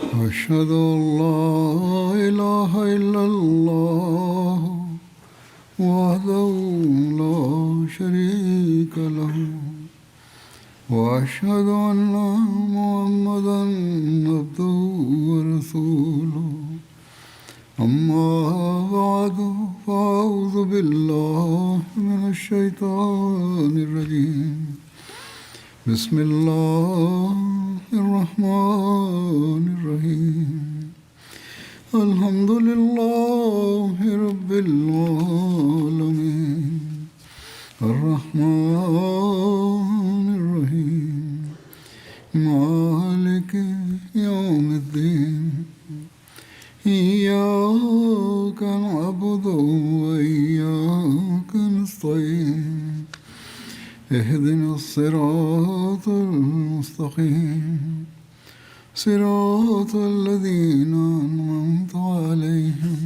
أشهد أن لا إله إلا الله وحده لا شريك له وأشهد أن محمدا عبده ورسوله أما بعد فأعوذ بالله من الشيطان الرجيم بسم الله الرحمن الرحيم الحمد لله رب العالمين الرحمن الرحيم مالك يوم الدين إياك نعبد وإياك نستعين اهدنا الصراط المستقيم صراط الذين أنعمت عليهم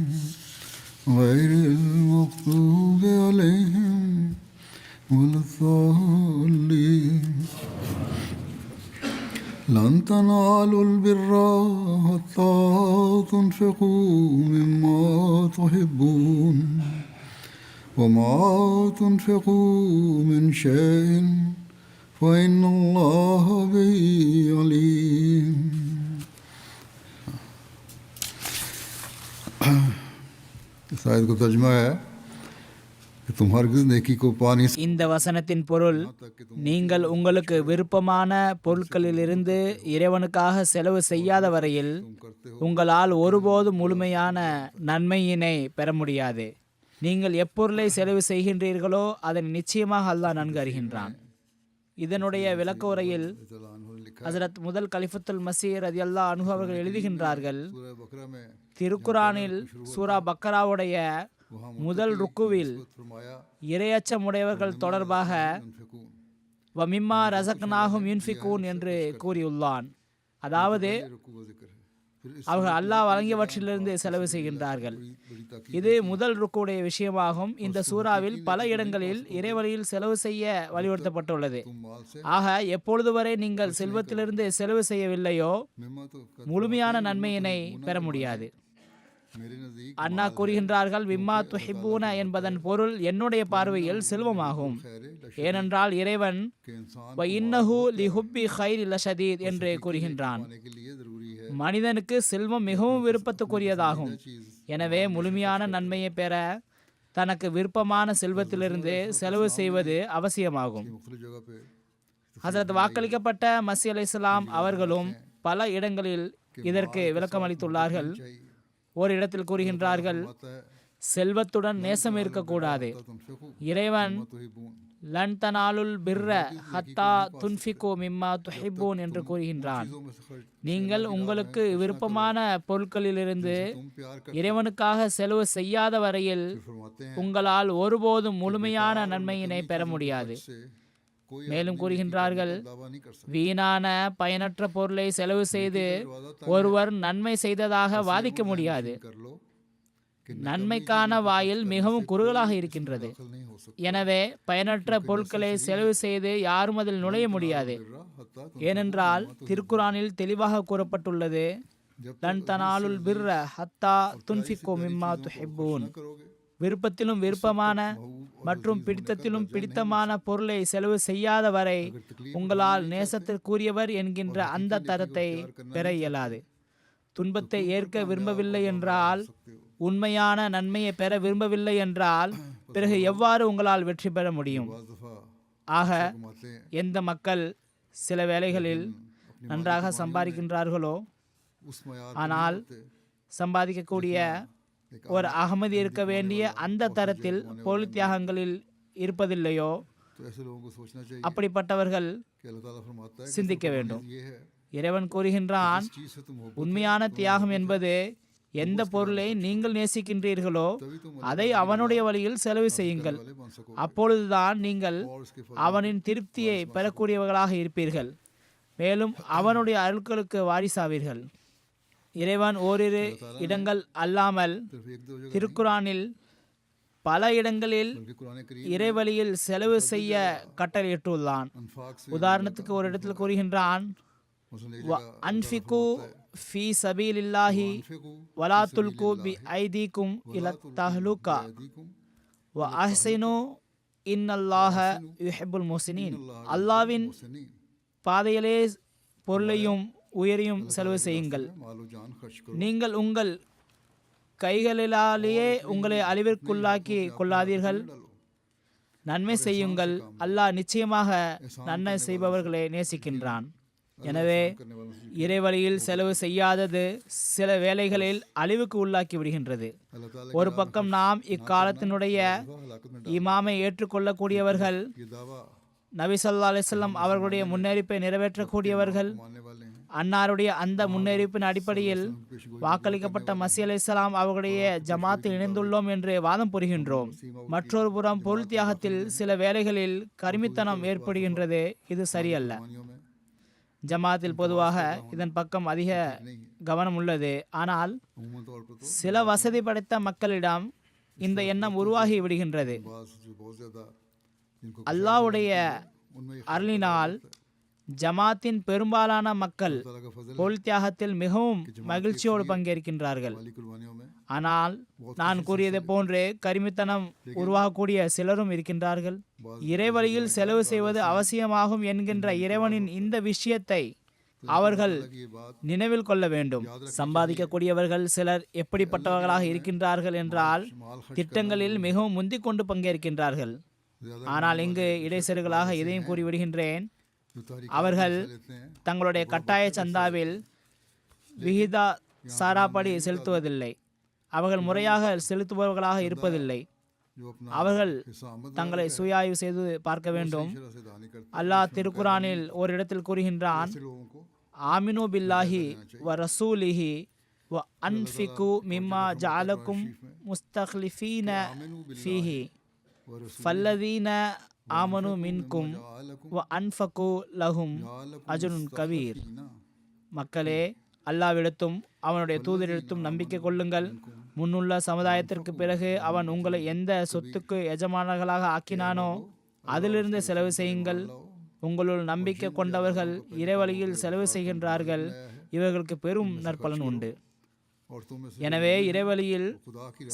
غير المغضوب عليهم ولا الضالين لن تنالوا البر حتى تنفقوا مما تحبون وما تنفقوا من شيء فإن الله به عليم. इस आयत को तर्जुमा है कि तुम हरगिज़ नेकी को पा नहीं सकते. இந்த வசனத்தின் பொருள், நீங்கள் உங்களுக்கு விருப்பமான பொருட்களிலிருந்து இறைவனுக்காக செலவு செய்யாத வரையில் உங்களால் ஒருபோதும் முழுமையான நன்மையினை பெற முடியாது. நீங்கள் எப்பொருளை செலவு செய்கின்றீர்களோ அதனை நிச்சயமாக அல்லாஹ் நன்கு அறிகின்றான். இதனுடைய விளக்க உரையில் ஹஸரத் முதல் கலிஃபத்துல் மஸீஹ் ரலியல்லாஹு அன்ஹு அவர்கள் எழுதுகின்றார்கள், திருக்குரானில் சூரா பக்கராவுடைய முதல் ருக்குவில் இரையச்சமுடையவர்கள் தொடர்பாக வமிம்மா ரஸக்னாஹும் யுன்ஃபிகூன் என்று கூறியுள்ளான். அதாவது அவர்கள் அல்லாஹ் வழங்கியவற்றிலிருந்து செலவு செய்கின்றார்கள். இது முதல் ருக்குடைய விஷயமாகும். இந்த சூறாவில் பல இடங்களில் இறைவழியில் செலவு செய்ய வலியுறுத்தப்பட்டுள்ளது. ஆக எப்பொழுது வரை நீங்கள் செல்வத்திலிருந்து செலவு செய்யவில்லையோ முழுமையான நன்மையினை பெற முடியாது. அண்ணா கூறுகின்றார்கள், விம்மா துஹிப்பூன என்பதன் பொருள் என்னுடைய பார்வையில் செல்வமாகும். ஏனென்றால் இறைவன் வ இன்னஹு லிஹுப்பி கைரி லஷதீத் என்று கூறுகின்றான். மனிதனுக்கு செல்வம் மிகவும் விருப்பத்துக்குரியதாகும். எனவே முழுமையான நன்மையை பெற தனக்கு விருப்பமான செல்வத்திலிருந்து செலவு செய்வது அவசியமாகும். ஹஸரத் வாக்களிக்கப்பட்ட மஸீஹ் அலைஹிஸ்ஸலாம் அவர்களும் பல இடங்களில் இதற்கு விளக்கம் அளித்துள்ளார்கள். ஒரு இடத்தில் கூறுகின்றார்கள், செல்வத்துடன் நேசம் இருக்கக்கூடாது. இறைவன் லன் தனாலுல் பிர்ர ஹத்தா துன்ஃபிகு மிம்மா துஹிப்பூன் என்று கூறுகின்றான். நீங்கள் உங்களுக்கு விருப்பமான பொருட்களிலிருந்து இறைவனுக்காக செலவு செய்யாத வரையில் உங்களால் ஒருபோதும் முழுமையான நன்மையினை பெற முடியாது. மேலும் கூறுகின்றார்கள், வீணான பயனற்ற பொருளை செலவு செய்து ஒருவர் நன்மை செய்ததாக வாதிக்க முடியாது. நன்மைக்கான வாயில் மிகவும் குறுகலாக இருக்கின்றது. எனவே பயனற்ற பொருட்களை செலவு செய்து யாரும் அதில் நுழைய முடியாது. ஏனென்றால் திருக்குரானில் தெளிவாக கூறப்பட்டுள்ளது, லன் தனாலுல் பிர்ர ஹத்தா துன்ஃபிகு மிம்மா துஹிப்பூன். விருப்பத்திலும் விருப்பமான மற்றும் பிடித்தத்திலும் பிடித்தமான பொருளை செலவு செய்யாத வரை உங்களால் நேசத்திற்குரியவர் என்கின்ற அந்த தரத்தை பெற இயலாது. துன்பத்தை ஏற்க விரும்பவில்லை என்றால், உண்மையான நன்மையை பெற விரும்பவில்லை என்றால் பிறகு எவ்வாறு உங்களால் வெற்றி பெற முடியும்? ஆக எந்த மக்கள் சில வேளைகளில் நன்றாக சம்பாதிக்கின்றார்களோ, ஆனால் சம்பாதிக்கக்கூடிய ஒரு அகமதி இருக்க வேண்டிய அந்த தரத்தில் பொருள் தியாகங்களில் இருப்பதில்லையோ, அப்படிப்பட்டவர்கள் சிந்திக்க வேண்டும். இறைவன் கூறுகின்றான், உண்மையான தியாகம் என்பது எந்த பொருளை நீங்கள் நேசிக்கின்றீர்களோ அதை அவனுடைய வழியில் செலவு செய்யுங்கள். அப்பொழுதுதான் நீங்கள் அவனின் திருப்தியை பெறக்கூடியவர்களாக இருப்பீர்கள். மேலும் அவனுடைய அருள்களுக்கு வாரிசாவீர்கள். இறைவன் ஓரிரு இடங்கள் அல்லாமல் திருக்குரானில் பல இடங்களில் இறைவழியில் செலவு செய்ய கட்டளையிட்டுள்ளான். உதாரணத்துக்கு ஒரு இடத்தில் கூறுகின்றான், அன்ஃபிகு ஃபீ சபீலில்லாஹி வலா துல்கு பி ஐதீக்கும் இலத் தஹ்லுகா வ அஹ்சினு இன்னல்லாஹ யுஹிப்புல் முஹ்சினீன். அல்லாவின் பாதையிலே பொருளையும் உயிரையும் செலவு செய்யுங்கள். நீங்கள் உங்கள் கைகளிலாலேயே உங்களை அழிவிற்குள்ளாக்கி கொள்ளாதீர்கள். நன்மை செய்யுங்கள். அல்லாஹ் நிச்சயமாக நன்மை செய்பவர்களை நேசிக்கின்றான். எனவே இறைவழியில் செலவு செய்யாதது சில வேளைகளில் அழிவுக்கு உள்ளாக்கி விடுகின்றது. ஒரு பக்கம் நாம் இக்காலத்தினுடைய இமாமை ஏற்றுக்கொள்ளக்கூடியவர்கள், நபி ஸல்லல்லாஹு அலைஹி வஸல்லம் அவர்களுடைய முன்னறிப்பை நிறைவேற்றக்கூடியவர்கள், அன்னாருடைய அந்த முன்னறிவிப்பின் அடிப்படையில் வாக்களிக்கப்பட்ட மஸீஹ் அலைஹிஸ்ஸலாம் அவர்களுடைய ஜமாத்தில் இணைந்துள்ளோம் என்று வாதம் புரிகின்றோம். மற்றொரு புறம் பொருள் தியாகத்தில் சில வேளைகளில் கருமித்தனம் ஏற்படுகின்றது. இது சரியல்ல. ஜமாத்தில் பொதுவாக இதன் பக்கம் அதிக கவனம் உள்ளது. ஆனால் சில வசதி படைத்த மக்களிடம் இந்த எண்ணம் உருவாகி விடுகின்றது. அல்லாஹ்வுடைய அருளினால் ஜமாத்தின் பெரும்பாலான மக்கள் பொருள் தியாகத்தில் மிகவும் மகிழ்ச்சியோடு பங்கேற்கின்றார்கள். ஆனால் நான் கூறியதை போன்று கருமித்தனம் உருவாகக்கூடிய சிலரும் இருக்கின்றார்கள். இறைவழியில் செலவு செய்வது அவசியமாகும் என்கின்ற இறைவனின் இந்த விஷயத்தை அவர்கள் நினைவில் கொள்ள வேண்டும். சம்பாதிக்கக்கூடியவர்கள் சிலர் எப்படிப்பட்டவர்களாக இருக்கின்றார்கள் என்றால் திட்டங்களில் மிகவும் முந்திக் கொண்டு பங்கேற்கின்றார்கள். ஆனால் இங்கு இடைச்செருகளாக இதையும் கூறிவிடுகின்றேன், அவர்கள் தங்களுடைய கட்டாய சந்தாவில் விகித சாராப்படி செலுத்துவதில்லை. அவர்கள் முறையாக செலுத்துபவர்களாக இருப்பதில்லை. அவர்கள் தங்களை சுயாய்வு செய்து பார்க்க வேண்டும். அல்லாஹ் திருக்குரானில் ஒரு இடத்தில் கூறுகின்றான், ஆமினு பில்லாஹி வ ரசூலிஹி வ அன்ஃபிகு மிம்மா ஜஅலக்கும் முஸ்தக்லிஃபீன ஃபீஹி ஃபல்லதீன ஆமனு மின்கும் வ அன்ஃபகு லஹும் அஜ்ருன் கபீர். மக்களே, அல்லாஹ்விடத்தும் அவனுடைய தூதரிடத்தும் நம்பிக்கை கொள்ளுங்கள். முன்னுள்ள சமுதாயத்திற்கு பிறகு அவன் உங்களை எந்த சொத்துக்கு எஜமானர்களாக ஆக்கினானோ அதிலிருந்து செலவு செய்யுங்கள். உங்களுள் நம்பிக்கை கொண்டவர்கள் இறைவழியில் செலவு செய்கின்றார்கள். இவர்களுக்கு பெரும் நற்பலன் உண்டு. எனவே இறைவழியில்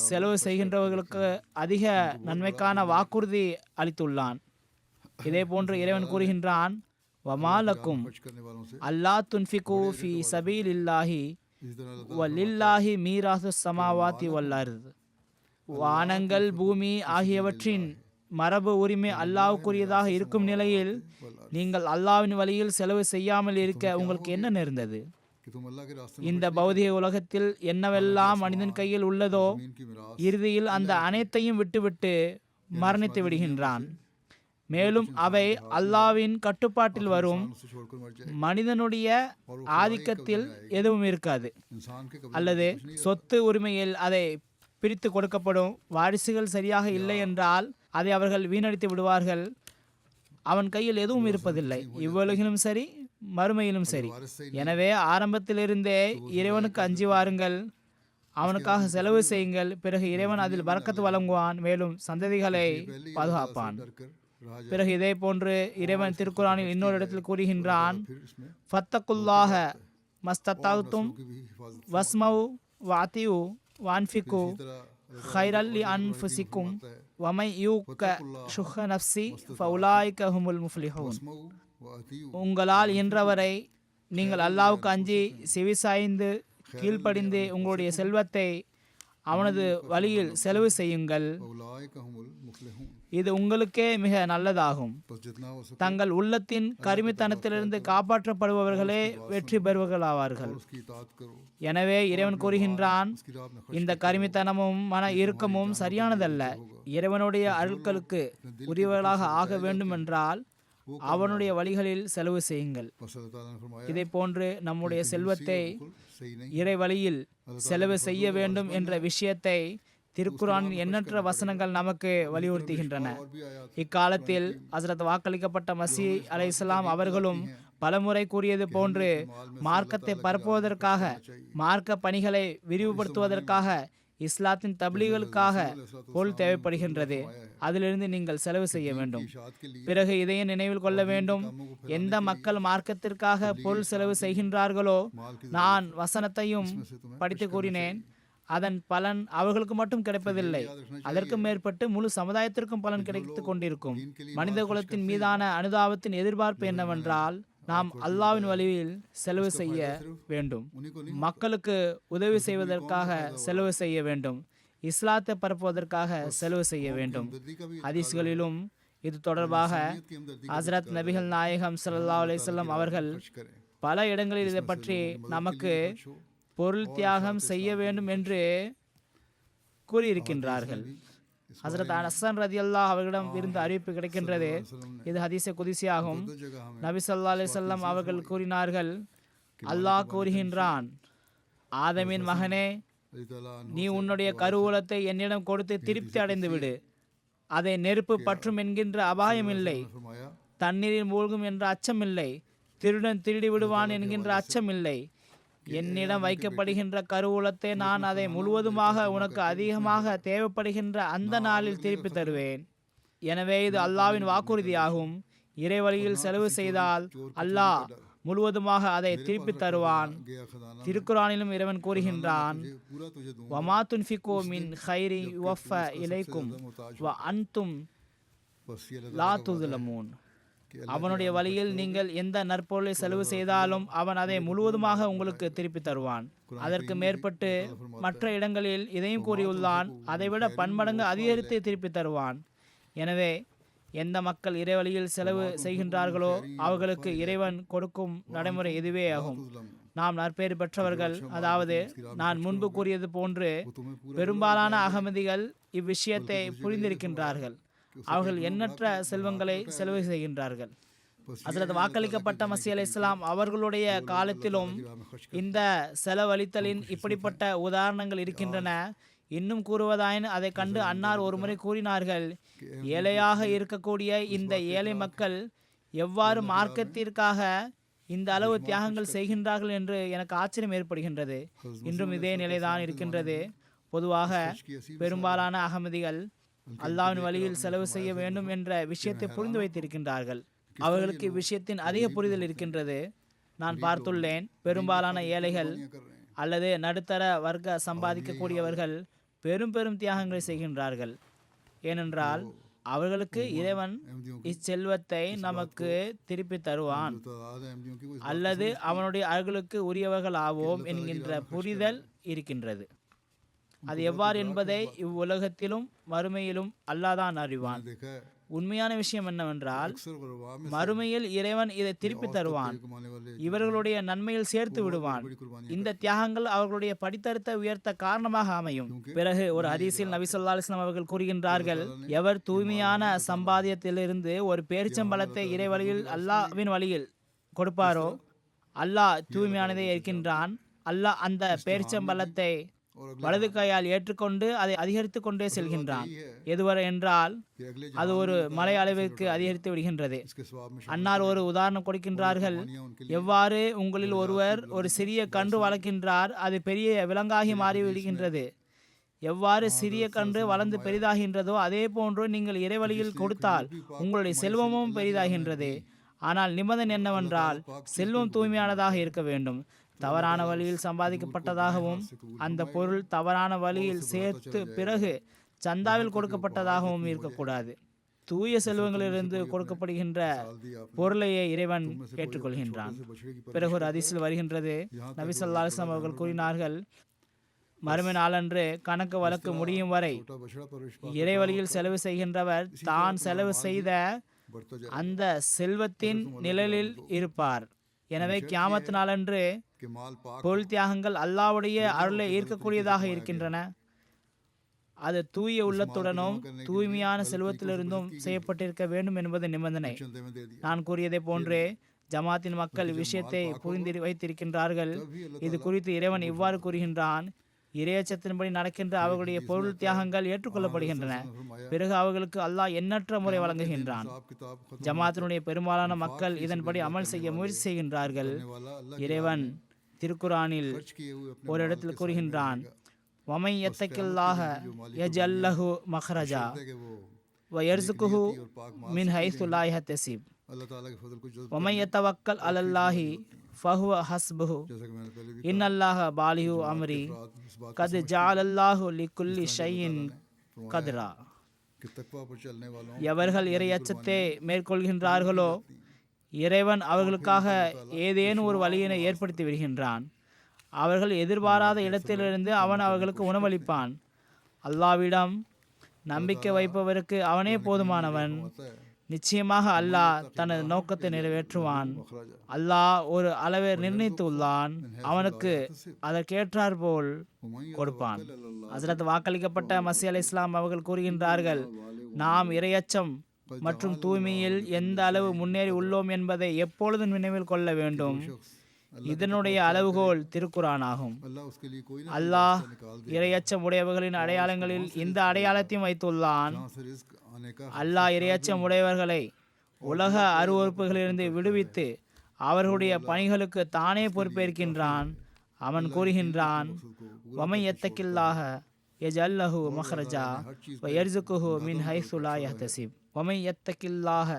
செலவு செய்கின்றவர்களுக்கு அதிக நன்மைக்கான வாக்குறுதி அளித்துள்ளான். இதே போன்று இறைவன் கூறுகின்றான், வமாலக்கும் அல்லா துன்ஃபிகு ஃபி சபீலில்லாஹி வலில்லாஹி மீராசுஸ் ஸமாவாத்தி வல் அர்த். வானங்கள் பூமி ஆகியவற்றின் மரபு உரிமை அல்லாஹ்வுக்குரியதாக இருக்கும் நிலையில் நீங்கள் அல்லாஹ்வின் வழியில் செலவு செய்யாமல் இருக்க உங்களுக்கு என்ன நேர்ந்தது? இந்த பௌதிக உலகத்தில் என்னவெல்லாம் மனிதன் கையில் உள்ளதோ இறுதியில் அந்த அனைத்தையும் விட்டுவிட்டு மரணித்து விடுகின்றான். மேலும் அவை அல்லாஹ்வின் கட்டுப்பாட்டில் வரும். மனிதனுடைய ஆதிக்கத்தில் எதுவும் இருக்காது. அல்லது சொத்து உரிமையில் அதை பிரித்து கொடுக்கப்படும். வாரிசுகள் சரியாக இல்லை என்றால் அதை அவர்கள் வீணடித்து விடுவார்கள். அவன் கையில் எதுவும் இருப்பதில்லை, இவ்வுலகிலும் சரி மறுமையிலும் சரி. எனவே ஆரம்பத்திலிருந்தே இறைவனுக்கு அஞ்சி வாருங்கள், அவனுக்காக செலவு செய்யுங்கள். பிறகு இறைவன் அதில் பரக்கத்து வழங்குவான், மேலும் சந்ததிகளை பாதுகாப்பான். பிறகு இதே போன்று இறைவன் திருக்குரானில் இன்னொரு இடத்தில் கூறுகின்றான், ஃபத்தகுல்லாஹ மஸ்தத்தாத்தும் வஸ்மவு வாத்தியு வான்ஃபிகு ஹைரல்லி அன்ஃபுசிக்கும் வமை யூக்க ஷுஹ நஃப்சி ஃபவுலாய்க ஹுமுல் முஃப்லிஹூன். உங்களால் இயன்றவரை நீங்கள் அல்லாஹ்வுக்கு அஞ்சி செவிசாய்ந்து கீழ்ப்படிந்து உங்களுடைய செல்வத்தை அவனது வழியில் செலவு செய்யுங்கள். இது உங்களுக்கே மிக நல்லதாகும். தங்கள் உள்ளத்தின் கருமித்தனத்திலிருந்து காப்பாற்றப்படுபவர்களே வெற்றி பெறுவர்களாவார்கள். எனவே இறைவன் கூறுகின்றான், இந்த கருமித்தனமும் மன இறுக்கமும் சரியானதல்ல. இறைவனுடைய அருள்களுக்கு உரியவர்களாக ஆக வேண்டும் என்றால் அவனுடைய வழிகளில் செலவு செய்யுங்கள். இதை போன்று நம்முடைய செல்வத்தை இறை வழியில் செலவு செய்ய வேண்டும் என்ற விஷயத்தை திருக்குரானின் எண்ணற்ற வசனங்கள் நமக்கு வலியுறுத்துகின்றன. இக்காலத்தில் ஹஸ்ரத் வாக்களிக்கப்பட்ட மஸீஹ் அலைஹிஸ்ஸலாம் அவர்களும் பலமுறை கூறியது போன்று மார்க்கத்தை பரப்புவதற்காக, மார்க்க பணிகளை விரிவுபடுத்துவதற்காக இஸ்லாத்தின் தப்லீகளுக்காக பொருள் தேவைப்படுகின்றது, அதிலிருந்து நீங்கள் செலவு செய்ய வேண்டும். பிறகு இதையும் நினைவில் கொள்ள வேண்டும், எந்த மக்கள் மார்க்கத்திற்காக பொருள் செலவு செய்கின்றார்களோ, நான் வசனத்தையும் படித்து கூறினேன், அதன் பலன் அவர்களுக்கு மட்டும் கிடைப்பதில்லை, அதற்கு மேற்பட்டு முழு சமுதாயத்திற்கும் பலன் கிடைத்துக் கொண்டிருக்கும். மனித குலத்தின் மீதான அனுதாபத்தின் எதிர்பார்ப்பு என்னவென்றால், நாம் அல்லாஹ்வின் வழியில் செலவு செய்ய வேண்டும், மக்களுக்கு உதவி செய்வதற்காக செலவு செய்ய வேண்டும், இஸ்லாத்தை பரப்புவதற்காக செலவு செய்ய வேண்டும். ஹதீஸ்களிலும் இது தொடர்பாக ஹஸ்ரத் நபிகள் நாயகம் ஸல்லல்லாஹு அலைஹி வஸல்லம் அவர்கள் பல இடங்களில் இதை பற்றி நமக்கு பொருள் தியாகம் செய்ய வேண்டும் என்று கூறியிருக்கின்றார்கள். ஹஸ்ரத் அனஸ் ரலியல்லாஹு அவர்களிடம் இருந்து அறிவிப்பு கிடைக்கின்றது, இது ஹதீஸே குதிசியாகும். நபி ஸல்லல்லாஹு அலைஹி வஸல்லம் அவர்கள் கூறினார்கள், அல்லாஹ் கூறுகின்றான், ஆதமின் மகனே, நீ உன்னுடைய கருவூலத்தை என்னிடம் கொடுத்து திருப்தி அடைந்து விடு, அதை நெருப்பு பற்றும் என்கின்ற அபாயம் இல்லை, தண்ணீரில் மூழ்கும் என்ற அச்சம் இல்லை, திருடன் திருடி விடுவான் என்கின்ற அச்சம் இல்லை. என்னிடம் வைக்கப்படுகின்ற கருவூலத்தை நான் அதை முழுவதுமாக உனக்கு அதிகமாக தேவைப்படுகின்ற அந்த நாளில் திருப்பி தருவேன். எனவே இது அல்லாஹ்வின் வாக்குறுதியாகும். இறைவழியில் செலவு செய்தால் அல்லாஹ் முழுவதுமாக அதை திருப்பி தருவான். திருக்குரானிலும் இறைவன் கூறுகின்றான், வமா துன்ஃபிகூ மின் கைரி யுவஃப இலைக்கும் வ அன்தும் லா துஸ்லமூன். அவனுடைய வழியில் நீங்கள் எந்த நற்பொருளை செலவு செய்தாலும் அவன் அதை முழுவதுமாக உங்களுக்கு திருப்பி தருவான். அதற்கு மேற்பட்டு மற்ற இடங்களில் இதையும் கூறியுள்ளான், அதைவிட பன்மடங்கு அதிகரித்து திருப்பி தருவான். எனவே எந்த மக்கள் இறைவழியில் செலவு செய்கின்றார்களோ அவர்களுக்கு இறைவன் கொடுக்கும் நடைமுறை இதுவே ஆகும். நாம் நற்பேறு பெற்றவர்கள், அதாவது நான் முன்பு கூறியது போன்று பெரும்பாலான அகமதிகள் இவ்விஷயத்தை புரிந்திருக்கின்றார்கள். அவர்கள் எண்ணற்ற செல்வங்களை செலவு செய்கின்றார்கள். அதில் வாக்களிக்கப்பட்ட மஸீஹ் அலைஹிஸ்ஸலாம் அவர்களுடைய காலத்திலும் இந்த செலவழித்தலின் இப்படிப்பட்ட உதாரணங்கள் இருக்கின்றன. இன்னும் கூறுவதாயின் அதை கண்டு அன்னார் ஒருமுறை கூறினார்கள், ஏழையாக இருக்கக்கூடிய இந்த ஏழை மக்கள் எவ்வாறு மார்க்கத்திற்காக இந்த அளவு தியாகங்கள் செய்கின்றார்கள் என்று எனக்கு ஆச்சரியம் ஏற்படுகின்றது. இன்றும் இதே நிலைதான் இருக்கின்றது. பொதுவாக பெரும்பாலான அகமதிகள் அல்லாஹ்வின் வழியில் செலவு செய்ய வேண்டும் என்ற விஷயத்தை புரிந்து வைத்திருக்கின்றார்கள். அவர்களுக்கு இவ்விஷயத்தின் அதிக புரிதல் இருக்கின்றது. நான் பார்த்துள்ளேன், பெரும்பாலான ஏழைகள் அல்லது நடுத்தர வர்க்க சம்பாதிக்கக்கூடியவர்கள் பெரும் பெரும் தியாகங்களை செய்கின்றார்கள். ஏனென்றால் அவர்களுக்கு இறைவன் இச்செல்வத்தை நமக்கு திருப்பி தருவான் அல்லது அவனுடைய அருளுக்கு உரியவர்கள் ஆவோம் என்கின்ற புரிதல் இருக்கின்றது. அது எவ்வாறு என்பதை இவ்வுலகத்திலும் மறுமையிலும் அல்லாஹ் தான் அறிவான். உண்மையான விஷயம் என்னவென்றால், மறுமையில் இறைவன் இதை திருப்பி தருவான், இவர்களுடைய நன்மையில் சேர்த்து விடுவான். இந்த தியாகங்கள் அவர்களுடைய படித்தரத்தை உயர்த்த காரணமாக அமையும். பிறகு ஒரு ஹதீஸில் நபி ஸல்லல்லாஹு அலைஹி வஸல்லம் அவர்கள் கூறுகின்றார்கள், எவர் தூய்மையான சம்பாத்தியத்திலிருந்து ஒரு பேரிச்சம்பழத்தை இறை வழியில் அல்லாஹ்வின் வழியில் கொடுப்பாரோ, அல்லாஹ் தூய்மையானதை இருக்கின்றான். அல்லாஹ் அந்த பேரிச்சம்பழத்தை வலது கையால் ஏற்றுக்கொண்டு அதை அதிகரித்து கொண்டே செல்கின்றான். எதுவரை என்றால் அது ஒரு மலை அளவிற்கு அதிகரித்து விடுகின்றது. அன்னார் ஒரு உதாரணம் கொடுக்கின்றார்கள், எவ்வாறு உங்களில் ஒருவர் ஒரு சிறிய கன்று வளர்க்கின்றார், அது பெரிய விலங்காகி மாறிவிடுகின்றது. எவ்வாறு சிறிய கன்று வளர்ந்து பெரிதாகின்றதோ அதே போன்று நீங்கள் இறைவழியில் கொடுத்தால் உங்களுடைய செல்வமும் பெரிதாகின்றது. ஆனால் நிபந்தனை என்னவென்றால், செல்வம் தூய்மையானதாக இருக்க வேண்டும். தவறான வழியில் சம்பாதிக்கப்பட்டதாகவும் அந்த பொருள் தவறான வழியில் சேர்த்து பிறகு சந்தாவில் கொடுக்கப்பட்டதாகவும் இருக்கக்கூடாது. தூய செல்வங்களிலிருந்து கொடுக்கப்படுகின்ற பொருளையே இறைவன் ஏற்றுக்கொள்கின்றான். பிறகு ஒரு ஹதீஸில் வருகின்றது, நபி ஸல்லல்லாஹு அலைஹி வஸல்லம் அவர்கள் கூறினார்கள், மறுமை நாளன்று கணக்கு வழக்கு முடியும் வரை இறைவழியில் செலவு செய்கின்றவர் தான் செலவு செய்த அந்த செல்வத்தின் நிழலில் இருப்பார். எனவே கியாமத் நாளன்று பொருள் தியாகங்கள் அல்லாஹ்வுடைய அருளை ஈர்க்கக்கூடியதாக இருக்கின்றன. அது தூய உள்ளத்துடனும் தூய்மையான செல்வத்திலிருந்தும் செய்யப்பட்டிருக்க வேண்டும் என்பது நிபந்தனை. நான் கூறியதை போன்றே ஜமாத்தின் மக்கள் விஷயத்தை புரிந்து வைத்திருக்கின்றார்கள். இது குறித்து இறைவன் இவ்வாறு கூறுகின்றான், இறையச்சத்தின்படி நடக்கின்ற அவர்களுடைய பொருள் தியாகங்கள் ஏற்றுக்கொள்ளப்படுகின்றன. பிறகு அவர்களுக்கு அல்லாஹ் எண்ணற்ற முறை வழங்குகின்றான். ஜமாத்தினுடைய பெரும்பாலான மக்கள் இதன்படி அமல் செய்ய முயற்சி செய்கின்றார்கள். இறைவன் திருக்குரானில் ஒரு இடத்தில் கூறுகின்றான், வமை யத்தகில்லாஹ யஜல்லஹு மஹ்ரஜா வ யர்ஸுகுஹு மின் ஹைஸு லா யஹ்தஸிப் अल्लाह ताला के फजल को जज्ब வமை யத்தவக்கல் அலல்லாஹி ஃபஹுவ ஹஸ்புஹு जैसा कि मैंने पहले भी இன்னல்லாஹ பாலிஹு அம்ரி इस बात கத் ஜஅலல்லாஹு லிகுல்லி ஷைஇன் கத்ரா. कि तकवा पर चलने वालों எவர்கள் இறையச்சத்தை மேற்கொள்கின்றார்களோ இறைவன் அவர்களுக்காக ஏதேனும் ஒரு வழியினை ஏற்படுத்தி விடுகின்றான். அவர்கள் எதிர்பாராத இடத்திலிருந்து அவன் அவர்களுக்கு உணவளிப்பான். அல்லாவிடம் நம்பிக்கை வைப்பவருக்கு அவனே போதுமானவன். நிச்சயமாக அல்லாஹ் தனது நோக்கத்தை நிறைவேற்றுவான். அல்லாஹ் ஒரு அளவை நிர்ணயித்துள்ளான், அவனுக்கு அதற்கேற்றார் போல் கொடுப்பான். ஹஸ்ரத் வாக்களிக்கப்பட்ட மஸீஹ் அலைஹிஸ்ஸலாம் அவர்கள் கூறுகின்றார்கள், நாம் இறையச்சம் மற்றும் தூய்மையில் எந்த அளவு முன்னேறி உள்ளோம் என்பதை எப்பொழுதும் நினைவில் கொள்ள வேண்டும். இதனுடைய அளவுகோல் திருக்குரான் ஆகும். अल्लाह उसके लिए कोई ना அல்லாஹ் இறையச்சம் உடையவர்களின் அடையாளங்களில் இந்த அடையாளத்தையும் வைத்துள்ளான். जहाँ से रिस्क आने का அல்லாஹ் இறையச்சம் உடையவர்களை உலக அருவறுப்புகளிலிருந்து விடுவித்து அவர்களுடைய பணிகளுக்கு தானே பொறுப்பேற்கின்றான். அவன் கூறுகின்றான், வமை யத்தகில்லாஹ யஜல்லஹு மஹ்ரஜா வ யர்ஸுகுஹு மின் ஹைஸு லா யஹ்தஸிப். வமை யத்தகில்லாஹ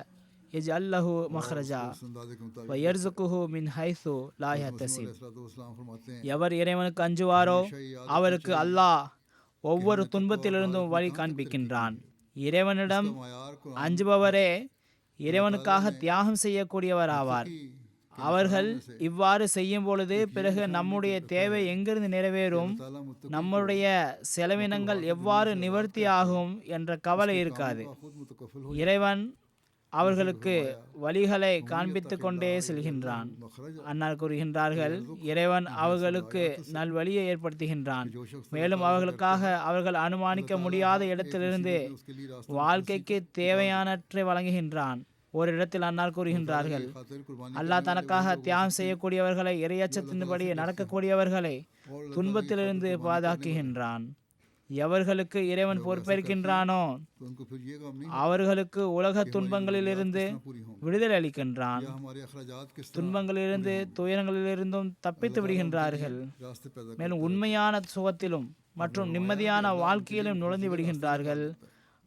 யஜல்லஹு மஹ்ரஜா अंदाजे के मुताबिक வ யர்ஸுகுஹு மின் ஹைஸு லா யஹ்தஸிப். अलैहिस्सलाम फरमाते हैं எவர் இறைவனுக்கு அஞ்சுவாரோ அவருக்கு அல்லாஹ் ஒவ்வொரு துன்பத்திலிருந்தும் வழி காண்பிக்கின்றான். இறைவனிடம் मायार को அஞ்சுபவரே இறைவனுக்காக தியாகம் செய்யக்கூடியவர் ஆவார். அவர்கள் இவ்வாறு செய்யும் பொழுது பிறகு நம்முடைய தேவை எங்கிருந்து நிறைவேறும், நம்முடைய செலவினங்கள் எவ்வாறு நிவர்த்தியாகும் என்ற கவலை இருக்காது. खुद मुतकफिल हो இறைவன் அவர்களுக்கு வழிகளை காண்பித்து கொண்டே செல்கின்றான். அன்னார் கூறுகின்றார்கள், இறைவன் அவர்களுக்கு நல்வழியை ஏற்படுத்துகின்றான். மேலும் அவர்களுக்காக அவர்கள் அனுமானிக்க முடியாத இடத்திலிருந்து வாழ்க்கைக்கு தேவையானவற்றை வழங்குகின்றான். ஒரு இடத்தில் அன்னார் கூறுகின்றார்கள், खातिर कुर्बानी அல்லாஹ் தனக்காக தியாகம் செய்யக்கூடியவர்களை, இறையச்சத்தின்படி நடக்கக்கூடியவர்களை துன்பத்திலிருந்து பாதுகாக்கின்றான். எவர்களுக்கு இறைவன் பொறுப்பேற்கின்றானோ तो उनको फिर ये काम नहीं அவர்களுக்கு உலக துன்பங்களிலிருந்து पूरी हों விடுதலை அளிக்கின்றான். या हमारे अखराजात किस तरह துன்பங்களிலிருந்து துயரங்களிலிருந்தும் தப்பித்து விடுகின்றார்கள். रास्ते पैदा மேலும் உண்மையான சுகத்திலும் மற்றும் நிம்மதியான வாழ்க்கையிலும் நுழைந்து விடுகின்றார்கள்.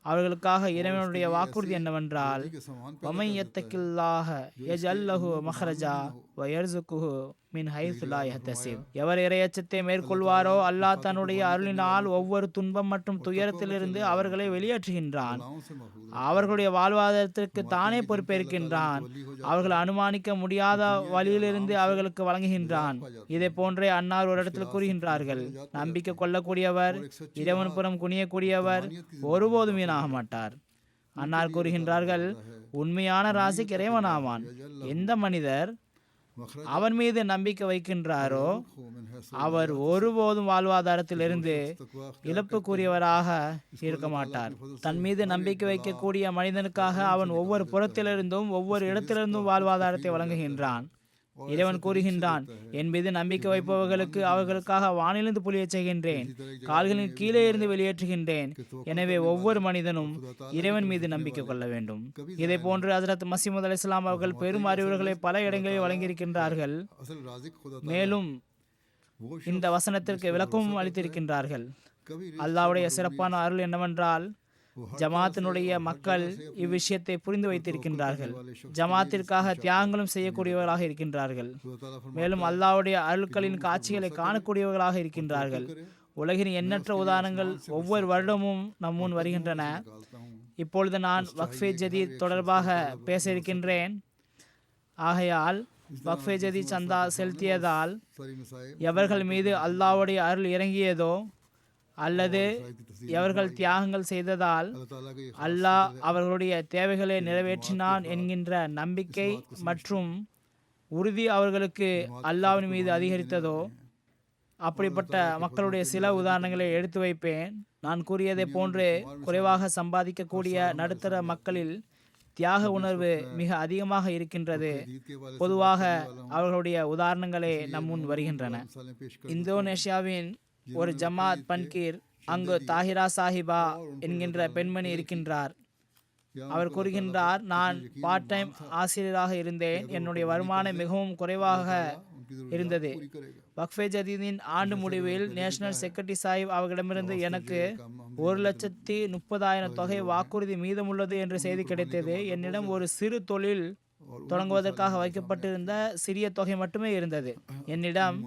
அவர்களுக்காக இறைவனுடைய வாக்குறுதி என்னவென்றால், के समान வமை யத்தகில்லாஹ யஜல்லஹு மஹ்ரஜா வ யர்ஸுகுஹு மின் ஹைஸு லா யஹ்தஸிப். எவர் இறையச்சத்தை மேற்கொள்வாரோ அல்லாஹ் தன்னுடைய அருளினால் ஒவ்வொரு துன்பம் மற்றும் துயரத்திலிருந்து அவர்களை வெளியேற்றுகின்றான். से महफूज அவர்களுடைய வாழ்வாதாரத்திற்கு தானே பொறுப்பேற்கின்றான். அவர்கள் அனுமானிக்க முடியாத வழியிலிருந்து அவர்களுக்கு வழங்குகின்றான். இதை போன்றே அன்னார் ஒரு இடத்தில் கூறுகின்றார்கள், நம்பிக்கை கொள்ளக்கூடியவர், இறைவன் புறம் குனியக்கூடியவர் ஒருபோதும் வீணாக மாட்டார். அன்னார் கூறுகின்றார்கள், உண்மையான ராசிக் இறைவனாவான். எந்த மனிதர் அவன் மீது நம்பிக்கை வைக்கின்றாரோ அவர் ஒருபோதும் வாழ்வாதாரத்திலிருந்து இழப்புக்குரியவராக இருக்க மாட்டார். தன் மீது நம்பிக்கை வைக்கக்கூடிய மனிதனுக்காக அவன் ஒவ்வொரு புறத்திலிருந்தும் ஒவ்வொரு இடத்திலிருந்தும் வாழ்வாதாரத்தை வழங்குகின்றான். இறைவன் கூறுகின்றான், என் மீது நம்பிக்கை வைப்பவர்களுக்கு அவர்களுக்காக வானிலிருந்து புலியச் செய்கின்றேன், கால்களின் கீழே இருந்து வெளியேற்றுகின்றேன். எனவே ஒவ்வொரு மனிதனும் இறைவன் மீது நம்பிக்கை கொள்ள வேண்டும். இதை போன்று ஹஜ்ரத் மஸீஹ் அலைஹிஸ்ஸலாம் அவர்கள் பெரும் அறிவுரைகளை பல இடங்களில் வழங்கியிருக்கின்றார்கள். असल राज़िक खुदा மேலும் இந்த வசனத்திற்கு விளக்கமும் அளித்திருக்கின்றார்கள். அல்லாஹ்வுடைய சிறப்பான அருள் என்னவென்றால், ஜமாத்தினுடைய மக்கள் இவ்விஷயத்தை புரிந்து வைத்திருக்கின்றார்கள். ஜமாத்திற்காக தியாகங்களும் செய்யக்கூடியவர்களாக இருக்கின்றார்கள். மேலும் அல்லாஹ்வுடைய அருள்களின் காட்சிகளை காணக்கூடியவர்களாக இருக்கின்றார்கள். உலகின் எண்ணற்ற உதாரணங்கள் ஒவ்வொரு வருடமும் நம் முன் வருகின்றன. இப்பொழுது நான் வக்ஃபே ஜதீத் தொடர்பாக பேச இருக்கின்றேன். ஆகையால் வக்ஃபே ஜதீத் சந்தா செலுத்தியதால் सारी मसाइब எவர்கள் மீது அல்லாஹ்வுடைய அருள் இறங்கியதோ அல்லது எவர்கள் தியாகங்கள் செய்ததால் अल्लाह ताला के அல்லாஹ் அவர்களுடைய தேவைகளை நிறைவேற்றினான் என்கின்ற நம்பிக்கை மற்றும் உறுதி அவர்களுக்கு அல்லாஹ்வின் மீது அதிகரித்ததோ அப்படிப்பட்ட மக்களுடைய சில உதாரணங்களை எடுத்து வைப்பேன். நான் கூறியதை போன்று குறைவாக சம்பாதிக்கக்கூடிய நடுத்தர மக்களில் தியாக உணர்வு மிக அதிகமாக இருக்கின்றது. பொதுவாக அவர்களுடைய உதாரணங்களே நம் முன் வருகின்றன. सालें पेश कर இந்தோனேஷியாவின் ஒரு ஜமாத் பன்கீர், அங்கு தாஹிரா சாஹிபா என்கின்ற பெண்மணி இருக்கின்றார். அவர் கூறுகின்றார், நான் பார்ட் டைம் ஆசிரியராக இருந்தேன். என்னுடைய வருமானம் மிகவும் குறைவாக இருந்தது. पूरी करेगा। வக்ஃபே ஜதீதின் ஆண்டு முடிவில் நேஷனல் செக்ரட்டரி சாஹிப் அவர்களிடமிருந்து எனக்கு 1,30,000 தொகை வாக்குறுதி மீதமுள்ளது என்ற செய்தி கிடைத்தது. என்னிடம் ஒரு சிறு தொழில் தொடங்குவதற்காக வைக்கப்பட்டிருந்த சிறிய தொகை மட்டுமே இருந்தது. என்னிடம்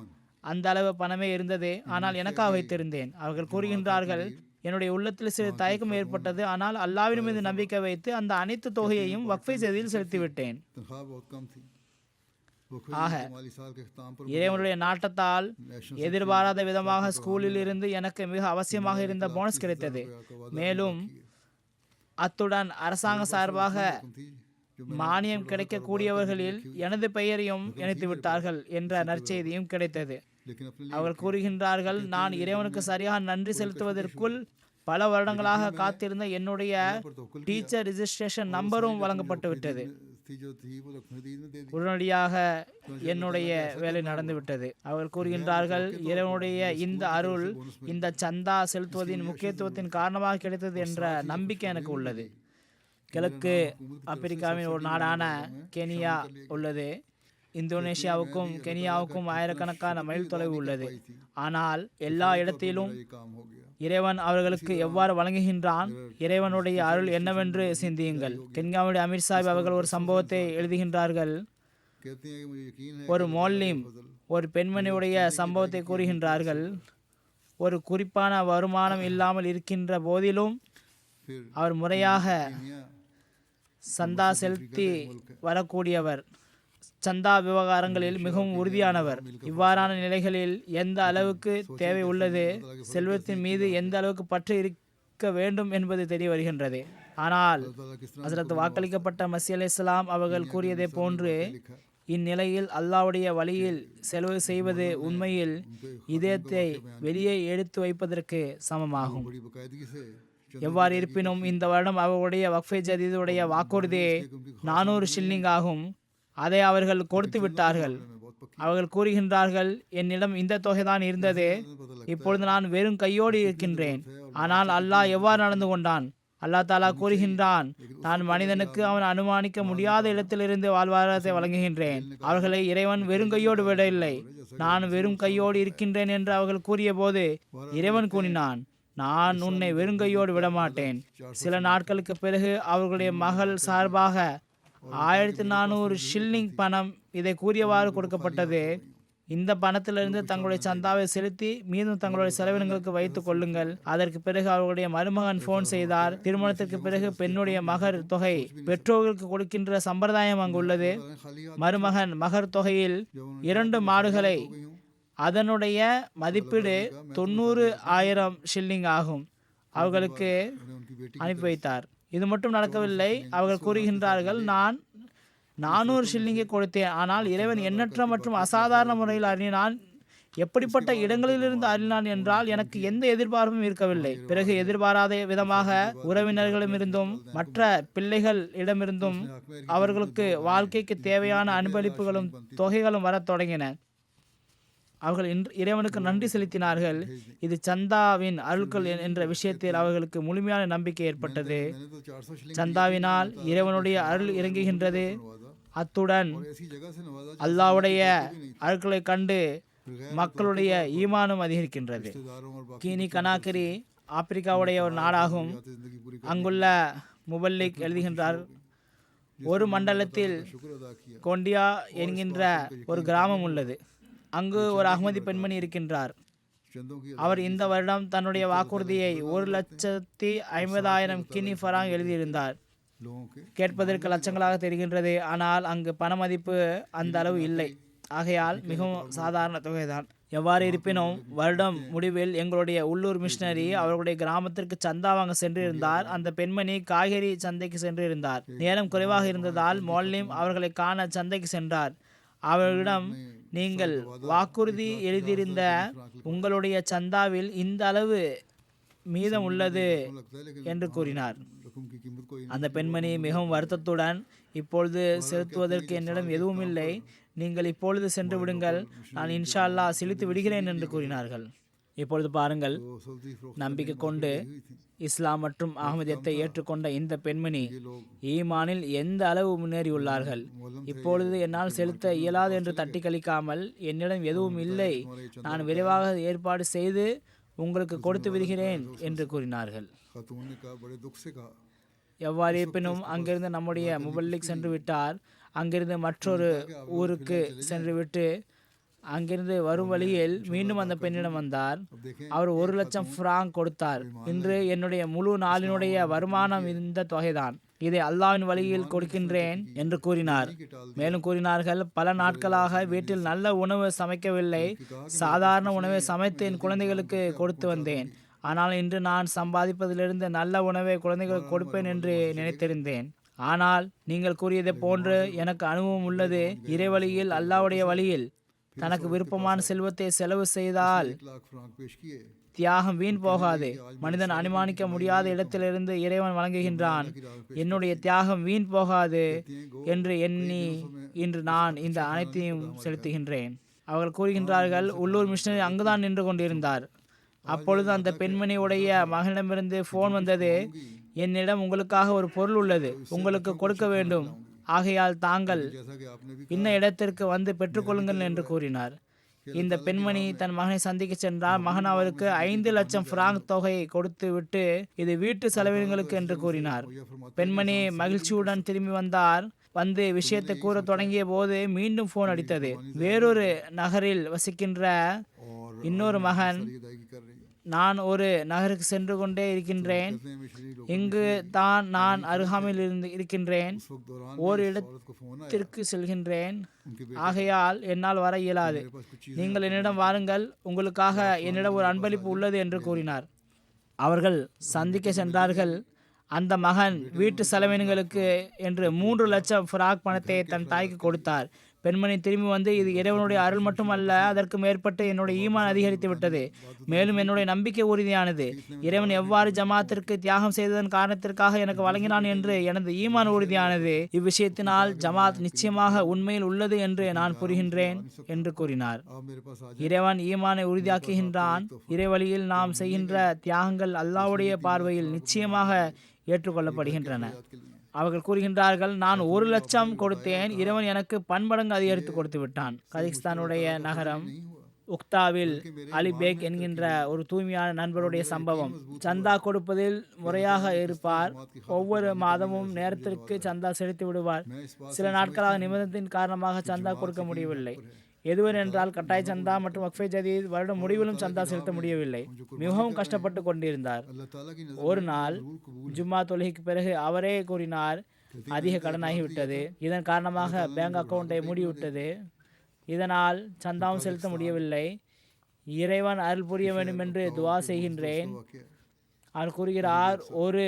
அந்த அளவு பணமே இருந்தது, ஆனால் எனக்காக வைத்திருந்தேன். அவர்கள் கூறுகின்றார்கள், என்னுடைய உள்ளத்தில் சிறு தயக்கம் ஏற்பட்டது, ஆனால் அல்லாஹ்வின் மீது நம்பிக்கை வைத்து அந்த அனைத்து தொகையையும் வக்ஃபே ஜதீதில் செலுத்திவிட்டேன். तनख्वाह बहुत कम थी। वो ஆக माली साल के इख्तिताम पर இறைவனுடைய நாட்டத்தால் எதிர்பாராத விதமாக ஸ்கூலில் இருந்து எனக்கு மிக அவசியமாக இருந்த போனஸ் கிடைத்தது. மேலும் அத்துடன் அரசாங்க சார்பாக மானியம் கிடைக்கக்கூடியவர்களில் எனது பெயரையும் இணைத்து விட்டார்கள் என்ற நற்செய்தியும் கிடைத்தது. लेकिन अपने அவர்கள் கூறுகின்றார்கள், நான் இறைவனுக்கு சரியாக நன்றி செலுத்துவதற்குள் பல வருடங்களாக காத்திருந்த என்னுடைய டீச்சர் ரிஜிஸ்ட்ரேஷன் நம்பரும் வழங்கப்பட்டு விட்டது. थी जो थी वो खरीद में दे दी। உடனடியாக என்னுடைய வேலை நடந்துவிட்டது. அவர்கள் கூறுகின்றார்கள், இறைவனுடைய இந்த அருள் இந்த சந்தா செலுத்துவதின் முக்கியத்துவத்தின் காரணமாக கிடைத்தது என்ற நம்பிக்கை எனக்கு உள்ளது. கிழக்கு ஆப்பிரிக்காவின் ஒரு நாடான கெனியா உள்ளது. இந்தோனேஷியாவுக்கும் கெனியாவுக்கும் ஆயிரக்கணக்கான மைல் தொலைவு உள்ளது. ஆனால் எல்லா இடத்திலும் ये काम हो गया। இறைவன் அவர்களுக்கு எவ்வாறு வழங்குகின்றான், இறைவனுடைய அருள் என்னவென்று சிந்தியுங்கள். கென்யாவுடைய அமீர் சாஹிப் அவர்கள் ஒரு சம்பவத்தை எழுதுகின்றார்கள். कहते हैं कि मुझे यकीन है ஒரு மோல்லிம் ஒரு பெண்மணியுடைய சம்பவத்தை கூறுகின்றார்கள். ஒரு குறிப்பான வருமானம் இல்லாமல் இருக்கின்ற போதிலும் फिर அவர் முறையாக दुनिया சந்தா செலுத்தி வரக்கூடியவர், சந்தா விவகாரங்களில் மிகவும் உறுதியானவர். இவ்வாறான நிலைகளில் எந்த அளவுக்கு தேவை உள்ளது, செல்வத்தின் மீது எந்த அளவுக்கு பற்று இருக்க வேண்டும் என்பது தெரிய வருகின்றது. ஆனால் ताला किस तरह ஹஸரத் வாக்களிக்கப்பட்ட மஸீஹ் அலைஹிஸ்ஸலாம் அவர்கள் கூறியதை போன்று இந்நிலையில் அல்லாஹ்வுடைய வழியில் செலவு செய்வது உண்மையில் இதயத்தை வெளியே எடுத்து வைப்பதற்கு சமமாகும். बड़ी बाकायदगी से எவ்வாறு இருப்பினும் இந்த வருடம் அவர்களுடைய வக்ஃபே ஜதீதுடைய வாக்குறுதி 400 ஷில்லிங் ஆகும். அதை அவர்கள் கொடுத்து விட்டார்கள். அவர்கள் கூறுகின்றார்கள், என்னிடம் இந்த தொகைதான் இருந்தது, இப்பொழுது நான் வெறும் கையோடு இருக்கின்றேன். ஆனால் அல்லாஹ் எவ்வாறு நடந்து கொண்டான்? அல்லாஹ் தாலா கூறுகின்றான், நான் மனிதனுக்கு அவன் அனுமானிக்க முடியாத இடத்திலிருந்து வாழ்வாதாரத்தை வழங்குகின்றேன். அவர்களை இறைவன் வெறும் கையோடு விடவில்லை. நான் வெறும் கையோடு இருக்கின்றேன் என்று அவர்கள் கூறிய போது இறைவன் கூறினான், நான் உன்னை வெறும் கையோடு விடமாட்டேன். சில நாட்களுக்கு பிறகு அவர்களுடைய மகள் சார்பாக 1400 ஷில்லிங் பணம் இதை கூறியவாறு கொடுக்கப்பட்டது. இந்த பணத்திலிருந்து தங்களுடைய சந்தாவை செலுத்தி மீதும் தங்களுடைய செலவினங்களுக்கு வைத்துக் கொள்ளுங்கள். அதற்கு பிறகு அவர்களுடைய மருமகன் போன் செய்தார். திருமணத்திற்கு பிறகு பெண்ணுடைய மகர் தொகை பெற்றோர்களுக்கு கொடுக்கின்ற சம்பிரதாயம் அங்கு உள்ளது. மருமகன் மகர் தொகையில் 2 மாடுகளை, அதனுடைய மதிப்பீடு 90,000 ஷில்லிங் ஆகும், அவர்களுக்கு அனுப்பி வைத்தார். இது மட்டும் நடக்கவில்லை. அவர்கள் கூறுகின்றார்கள், நான் 400 ஷில்லிங்கை கொடுத்தேன், ஆனால் இறைவன் எண்ணற்ற மற்றும் அசாதாரண முறையில் அறினான். எப்படிப்பட்ட இடங்களிலிருந்து அறினான் என்றால் எனக்கு எந்த எதிர்பார்ப்பும் இருக்கவில்லை. பிறகு எதிர்பாராத விதமாக உறவினர்களிடமிருந்தும் மற்ற பிள்ளைகள் இடமிருந்தும் அவர்களுக்கு வாழ்க்கைக்கு தேவையான அன்பளிப்புகளும் தொகைகளும் வரத் தொடங்கின. அவர்கள் இறைவனுக்கு நன்றி செலுத்தினார்கள். இது சந்தாவின் அருள்கள் என்ற விஷயத்தில் அவர்களுக்கு முழுமையான நம்பிக்கை ஏற்பட்டது. சந்தாவினால் இறைவனுடைய அருள் இறங்குகின்றது. அத்துடன் அல்லாஹ்வுடைய அருள்களை கண்டு மக்களுடைய ஈமானும் அதிகரிக்கின்றது. கீனி கனாக்கரி ஆப்பிரிக்காவுடைய ஒரு நாடாகும். அங்குள்ள முபல்லிக் எழுதுகின்றார், ஒரு மண்டலத்தில் கொண்டியா என்கின்ற ஒரு கிராமம் உள்ளது. அங்கு ஒரு அஹ்மதி பெண்மணி இருக்கின்றார். அவர் இந்த வருடம் தன்னுடைய வாக்குறுதியை 1,50,000 கினி ஃபராங் எழுதியிருந்தார். கேட்பதற்கு லட்சங்களாக தெரிகின்றது, ஆனால் அங்கு பண மதிப்பு அந்த அளவு இல்லை. ஆகையால் மிகவும் சாதாரண தொகைதான். எவ்வாறு இருப்பினும் வருடம் முடிவில் எங்களுடைய உள்ளூர் மிஷனரி அவர்களுடைய கிராமத்திற்கு சந்தா வாங்க சென்றிருந்தார். அந்த பெண்மணி காய்கறி சந்தைக்கு சென்றிருந்தார். நேரம் குறைவாக இருந்ததால் மோல்லிம் அவர்களை காண சந்தைக்கு சென்றார். அவர்களிடம், நீங்கள் வாக்குறுதி எழுதியிருந்த உங்களுடைய சந்தாவில் இந்த அளவு மீதம் உள்ளது என்று கூறினார். அந்த பெண்மணி மிகவும் வருத்தத்துடன், இப்பொழுது செலுத்துவதற்கு என்னிடம் எதுவும் இல்லை, நீங்கள் இப்பொழுது சென்று விடுங்கள், நான் இன்ஷா அல்லாஹ் செலுத்தி விடுகிறேன் என்று கூறினார்கள். இப்பொழுது பாருங்கள், तो सऊदी फ़रोख्त நம்பிக்கை கொண்டு करने हुई थी। இஸ்லாம் மற்றும் அகமதியத்தை ஏற்றுக்கொண்ட இந்த பெண்மணி ஈமானில் எந்த அளவு முன்னேறியுள்ளார்கள். இப்பொழுது என்னால் செலுத்த இயலாது என்று தட்டி கழிக்காமல், என்னிடம் எதுவும் இல்லை, நான் விரைவாக ஏற்பாடு செய்து உங்களுக்கு கொடுத்து விடுகிறேன் என்று கூறினார்கள். खातून ने कहा, बड़े दुख से कहा, எவ்வாறு இருப்பினும் அங்கிருந்து நம்முடைய முபல்லிக் சென்று விட்டார். அங்கிருந்து மற்றொரு ஊருக்கு சென்றுவிட்டு அங்கிருந்து வரும் வழியில் மீண்டும் அந்த பெண்ணிடம் வந்தார். அவர் 1,00,000 ஃப்ராங்க் கொடுத்தார். இன்று என்னுடைய முழு நாளினுடைய வருமானம் இந்த தொகைதான். இதை அல்லாஹ்வின் வழியில் கொடுக்கின்றேன் என்று கூறினார். மேலும் கூறினார்கள், பல நாட்களாக வீட்டில் நல்ல உணவு சமைக்கவில்லை, சாதாரண உணவை சமைத்து என் குழந்தைகளுக்கு கொடுத்து வந்தேன். ஆனால் இன்று நான் சம்பாதிப்பதிலிருந்து நல்ல உணவை குழந்தைகளுக்கு கொடுப்பேன் என்று நினைத்திருந்தேன். ஆனால் நீங்கள் கூறியதை போன்று எனக்கு அனுபவம் உள்ளது. இறைவழியில், அல்லாஹ்வுடைய வழியில் தனக்கு விருப்பமான செல்வத்தை செலவு செய்தால் 1,00,000 फ्रांक पेश किए। தியாகம் வீண் போகாது. மனிதன் அனுமானிக்க முடியாத இடத்திலிருந்து இறைவன் வழங்குகின்றான். என்னுடைய தியாகம் வீண் போகாது என்று எண்ணி இன்று நான் இந்த அனைத்தையும் செலுத்துகின்றேன். அவர்கள் கூறுகின்றார்கள், உள்ளூர் மிஷனரி அங்குதான் நின்று கொண்டிருந்தார். அப்பொழுது அந்த பெண்மணியுடைய மகனிடமிருந்து போன் வந்தது. என்னிடம் உங்களுக்காக ஒரு பொருள் உள்ளது, உங்களுக்கு கொடுக்க வேண்டும். ஆகையால் தாங்கள் जैसा कि आपने भी இன்ன இடத்திற்கு வந்து பெற்றுக்கொள்ளுங்கள் என்று கூறினார். இந்த பெண்மணி தன் மகனை சந்திக்க சென்றார். மகன் அவருக்கு 5,00,000 ஃப்ராங்க் தொகையை கொடுத்து விட்டு இது வீட்டு செலவினங்களுக்கு என்று கூறினார். பெண்மணி மகிழ்ச்சியுடன் திரும்பி வந்தார். வந்து விஷயத்தை கூற தொடங்கிய போது மீண்டும் போன் அடித்தது. வேறொரு நகரில் வசிக்கின்ற இன்னொரு மகன், अदायगी कर रही है। நான் ஒரு நகருக்கு சென்று கொண்டே இருக்கின்றேன், कहते हैं मिशनरी लोग இங்கு தான் நான் அருகாமையில் இருக்கின்றேன், उस वक्त दौरान ஓர் औरत को फोन आया, இடத்திற்கு செல்கின்றேன், उनके ஆகையால் என்னால் வர இயலாது, मेरे पास कुछ चीजें நீங்கள் என்னிடம் வாருங்கள், உங்களுக்காக என்னிடம் ஒரு அன்பளிப்பு உள்ளது என்று கூறினார். அவர்கள் சந்திக்க சென்றார்கள். அந்த மகன் வீட்டு செலவினங்களுக்கு என்று 3,00,000 ஃப்ராக் பணத்தை தன் தாய்க்கு கொடுத்தார். பெண்மணி திரும்பி வந்து, இது இறைவனுடைய அருள் மட்டுமல்ல, அதற்கு மேற்பட்டு என்னுடைய ஈமான் அதிகரித்து விட்டது, மேலும் என்னுடைய நம்பிக்கை உறுதியானது. இறைவன் எவ்வாறு ஜமாத்திற்கு தியாகம் செய்ததன் காரணத்திற்காக எனக்கு வழங்கினான் என்று எனது ஈமான் உறுதியானது. இவ்விஷயத்தினால் ஜமாத் நிச்சயமாக உண்மையில் உள்ளது என்று நான் புரிகின்றேன் என்று கூறினார். आप मेरे पास आ இறைவன் ஈமானை உறுதியாக்குகின்றான். இறைவழியில் நாம் செய்கின்ற தியாகங்கள் அல்லாஹ்வுடைய பார்வையில் நிச்சயமாக ஏற்றுக்கொள்ளப்படுகின்றன. அவர்கள் கூறுகின்றார்கள், நான் 1,00,000 கொடுத்தேன், இறைவன் எனக்கு பன்மடங்கு அதிகரித்து கொடுத்து விட்டான். கஜகிஸ்தானுடைய நகரம் உக்தாவில் அலி பேக் என்கின்ற ஒரு தூய்மையான நண்பருடைய சம்பவம். சந்தா கொடுப்பதில் முறையாக இருப்பார். ஒவ்வொரு மாதமும் நேரத்திற்கு சந்தா செலுத்தி விடுவார். சில நாட்களாக நிபந்தத்தின் காரணமாக சந்தா கொடுக்க முடியவில்லை. எதுவரை என்றால் கட்டாய சந்தா மற்றும் வக்ஃபே ஜதீத் வருடம் முடிவிலும் சந்தா செலுத்த முடியவில்லை. மிகவும் கஷ்டப்பட்டு கொண்டிருந்தார். अल्लाह ताला की ஒரு நாள் ஜும்மா தொழுகைக்கு பிறகு அவரே கூறினார், அதிக கடனாகிவிட்டது, இதன் காரணமாக பேங்க் அக்கவுண்டை மூடிவிட்டது, இதனால் சந்தாவும் செலுத்த முடியவில்லை, இறைவன் அருள் புரிய வேண்டும் என்று துவா செய்கின்றேன். அவர் கூறுகிறார், ஒரு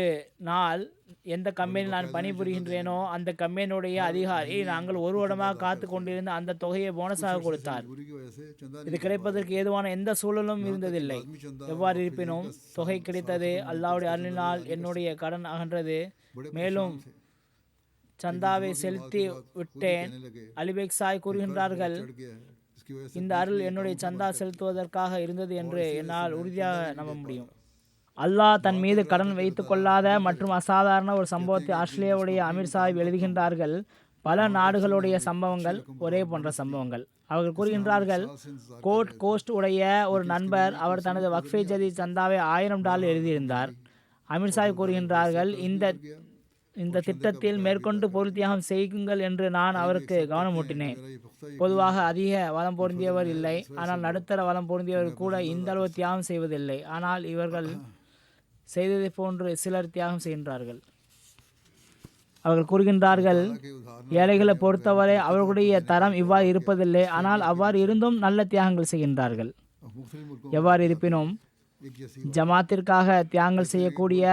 நாள் எந்த கம்பெனியில் நான் பணிபுரிகின்றேனோ அந்த கம்பெனியுடைய அதிகாரி நாங்கள் ஒரு வருடமாக காத்து கொண்டிருந்த அந்த தொகையை போனஸாக கொடுத்தார். बुरी की वजह से चंदा இது கிடைப்பதற்கு ஏதுவான எந்த சூழலும் இருந்ததில்லை. எவ்வாறு இருப்பினும் தொகை கிடைத்தது. அல்லாஹ்வுடைய அருளினால் என்னுடைய கடன் அகன்றது. மேலும் சந்தாவை செலுத்தி விட்டேன். அலிபேக் சாய் கூறுகின்றார்கள், चढ़ गया है, इसकी वजह से இந்த அருள் என்னுடைய சந்தா செலுத்துவதற்காக இருந்தது என்று என்னால் உறுதியாக நம்ப முடியும். அல்லாஹ் தன் மீது கடன் வைத்து கொள்ளாத மற்றும் அசாதாரண ஒரு சம்பவத்தை ஆஸ்திரேலியாவுடைய அமீர் சாஹிப் எழுதுகின்றார்கள். பல நாடுகளுடைய சம்பவங்கள் ஒரே போன்ற சம்பவங்கள். அவர்கள் கூறுகின்றார்கள், கோஸ்ட் உடைய ஒரு நண்பர் அவர் தனது வக்ஃபே ஜதீத் சந்தாவை $1000 எழுதியிருந்தார். அமீர் சாஹிப் கூறுகின்றார்கள், இந்த திட்டத்தில் மேற்கொண்டு பொருள் தியாகம் செய்யுங்கள் என்று நான் அவருக்கு கவனமூட்டினேன். பொதுவாக அதிக வளம் பொருந்தியவர் இல்லை, ஆனால் நடுத்தர வளம் பொருந்தியவர் கூட இந்த அளவு தியாகம் செய்வதில்லை. ஆனால் இவர்கள் செய்ததை போன்று சிலர் தியாகம் செய்கின்றார்கள். அவர்கள் கூறுகின்றார்கள், ஏழைகளை பொறுத்தவரை அவர்களுடைய தரம் இவ்வாறு இருப்பதில்லை, ஆனால் அவ்வாறு இருந்தும் நல்ல தியாகங்கள் செய்கின்றார்கள். எவ்வாறு இருப்பினும் ஜமாத்திற்காக தியாகங்கள் செய்யக்கூடிய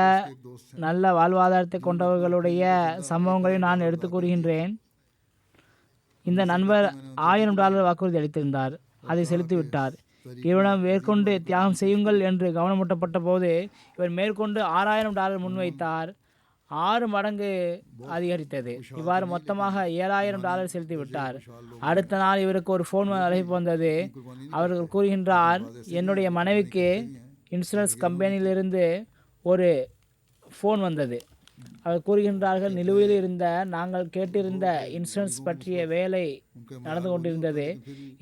நல்ல வாழ்வாதாரத்தை கொண்டவர்களுடைய சம்பவங்களை நான் எடுத்து கூறுகின்றேன். இந்த நண்பர் $1000 வாக்குறுதி அளித்திருந்தார். அதை செலுத்திவிட்டார். இவரிடம் மேற்கொண்டு தியாகம் செய்யுங்கள் என்று கவனமூட்டப்பட்ட போது இவர் மேற்கொண்டு $6000 முன்வைத்தார். 6 மடங்கு அதிகரித்தது. இவ்வாறு மொத்தமாக $7,000 செலுத்தி விட்டார். அடுத்த நாள் இவருக்கு ஒரு ஃபோன் அழைப்பு வந்தது. அவர்கள் கூறுகின்றார், என்னுடைய மனைவிக்கு இன்சூரன்ஸ் கம்பெனியிலிருந்து ஒரு ஃபோன் வந்தது. அவர் கூறுகின்றார்கள், நிலுவையில் இருந்த நாங்கள் கேட்டிருந்த இன்சூரன்ஸ் பற்றிய வேலை நடந்து கொண்டிருந்தது.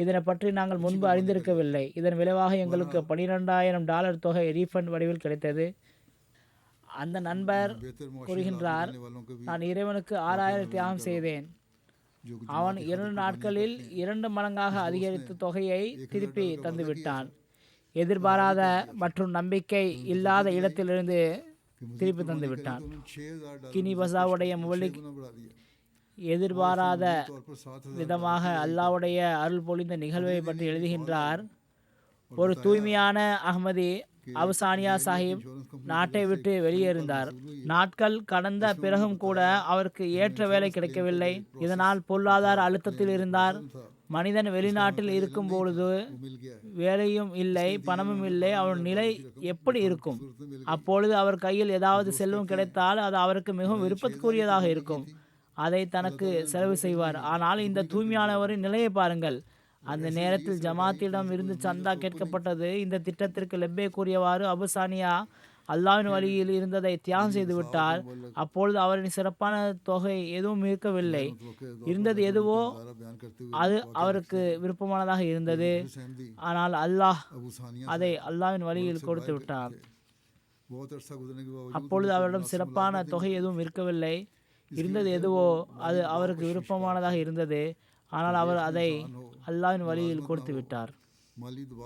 இதனை பற்றி நாங்கள் முன்பு அறிந்திருக்கவில்லை. இதன் விளைவாக எங்களுக்கு $12,000 தொகை ரீஃபண்ட் வடிவில் கிடைத்தது. அந்த நண்பர் கூறுகின்றார், நான் இறைவனுக்கு 6,000 தியாகம் செய்தேன். அவன் 2 நாட்களில் 2 மடங்காக அதிகரித்த தொகையை திருப்பி தந்துவிட்டான். எதிர்பாராத மற்றும் நம்பிக்கை இல்லாத இடத்திலிருந்து திருப்பி தந்துவிட்டான். கினி பசாவுடைய முவல்லிக் எதிர்பாராத விதமாக அல்லாவுடைய அருள் பொழிந்த நிகழ்வை பற்றி எழுதுகின்றார். ஒரு தூய்மையான அஹ்மதி அபுசானியா சாஹிப் நாட்டை விட்டு வெளியேறினார். நாட்கள் கடந்த பிறகும் கூட அவருக்கு ஏற்ற வேலை கிடைக்கவில்லை. இதனால் பொருளாதார அழுத்தத்தில் இருந்தார். மனிதன் வெளிநாட்டில் இருக்கும் பொழுது வேலையும் இல்லை, பணமும் இல்லை, அவன் நிலை எப்படி இருக்கும்? அப்பொழுது அவர் கையில் ஏதாவது செல்வம் கிடைத்தால் அது அவருக்கு மிகவும் விருப்பத்துக்குரியதாக இருக்கும். அதை தனக்கு செலவு செய்வார். ஆனால் இந்த தூய்மையானவரின் நிலையை பாருங்கள். அந்த நேரத்தில் ஜமாத்திடம் இருந்து சந்தா கேட்கப்பட்டது. இந்த திட்டத்திற்கு லெப்பே கூறியவாறு அபுசானியா அல்லாஹ்வின் வழியில் இருந்ததை தியாகம் செய்து விட்டார். அப்பொழுது அவரின் சிறப்பான தொகை எதுவும் இருக்கவில்லை. இருந்தது எதுவோ அது அவருக்கு விருப்பமானதாக இருந்தது. ஆனால் அல்லாஹ் அதை அல்லாஹ்வின் வழியில் கொடுத்து விட்டார். அப்பொழுது அவரிடம் சிறப்பான தொகை எதுவும் இருக்கவில்லை. இருந்தது எதுவோ அது அவருக்கு விருப்பமானதாக இருந்தது. ஆனால் அவர் அதை அல்லாஹ்வின் வழியில் கொடுத்து விட்டார்.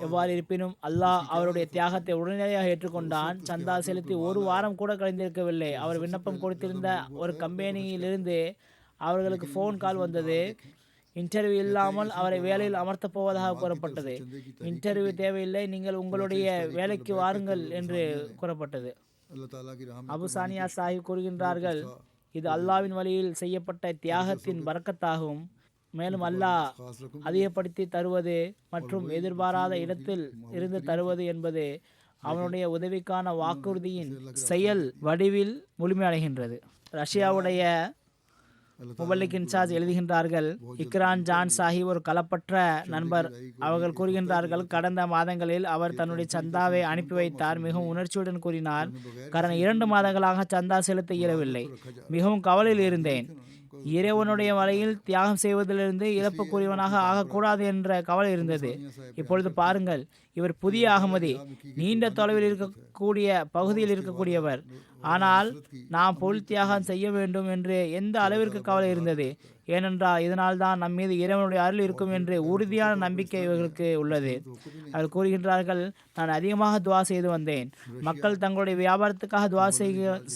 எவ்வாறு இருப்பினும் அல்லாஹ் அவருடைய தியாகத்தை உடனடியாக ஏற்றுக்கொண்டான். சந்தா செலுத்தி 1 வாரம் கூட கழிந்திருக்கவில்லை. அவர் விண்ணப்பம் கொடுத்திருந்த ஒரு கம்பெனியிலிருந்து அவர்களுக்கு ஃபோன் கால் வந்தது. இன்டர்வியூ இல்லாமல் அவரை வேலையில் அமர்த்தப் போவதாக கூறப்பட்டது. இன்டர்வியூ தேவையில்லை, நீங்கள் உங்களுடைய வேலைக்கு வாருங்கள் என்று கூறப்பட்டது. அபுசானியா சாஹிப் கூறுகின்றார்கள், இது அல்லாஹ்வின் வழியில் செய்யப்பட்ட தியாகத்தின் பரக்கத்தாகும். மேலும் அல்லாஹ் அதிகப்படுத்தி தருவது மற்றும் எதிர்பாராத இடத்தில் இருந்து தருவது என்பது அவனுடைய உதவிக்கான வாக்குறுதியின் செயல் வடிவில் முழுமையடைகின்றது. ரஷ்யாவுடைய முபல்லிக் இன்சார்ஜ் எழுதுகின்றார்கள், இக்ரான் ஜான் சாஹிப் ஒரு களப்பற்ற நண்பர். அவர்கள் கூறுகின்றார்கள், கடந்த மாதங்களில் அவர் தன்னுடைய சந்தாவை அனுப்பி வைத்தார். மிகவும் உணர்ச்சியுடன் கூறினார், கடந்த 2 மாதங்களாக சந்தா செலுத்த இயலவில்லை. மிகவும் கவலையில் இருந்தேன். இறைவனுடைய வழியில் தியாகம் செய்வதிலிருந்து இழப்புக்குரியவனாக ஆகக்கூடாது என்ற கவலை இருந்தது. இப்பொழுது பாருங்கள், இவர் புதிய அகமதி, நீண்ட தொலைவில் இருக்கக்கூடிய பகுதியில் இருக்கக்கூடியவர். ஆனால் நாம் பொருள் தியாகம் செய்ய வேண்டும் என்று எந்த அளவிற்கு கவலை இருந்தது. ஏனென்றால் இதனால் தான் நம் மீது இறைவனுடைய அருள் இருக்கும் என்று உறுதியான நம்பிக்கை இவர்களுக்கு உள்ளது. அவர் கூறுகின்றார்கள், நான் அதிகமாக துவா செய்து வந்தேன். மக்கள் தங்களுடைய வியாபாரத்துக்காக துவா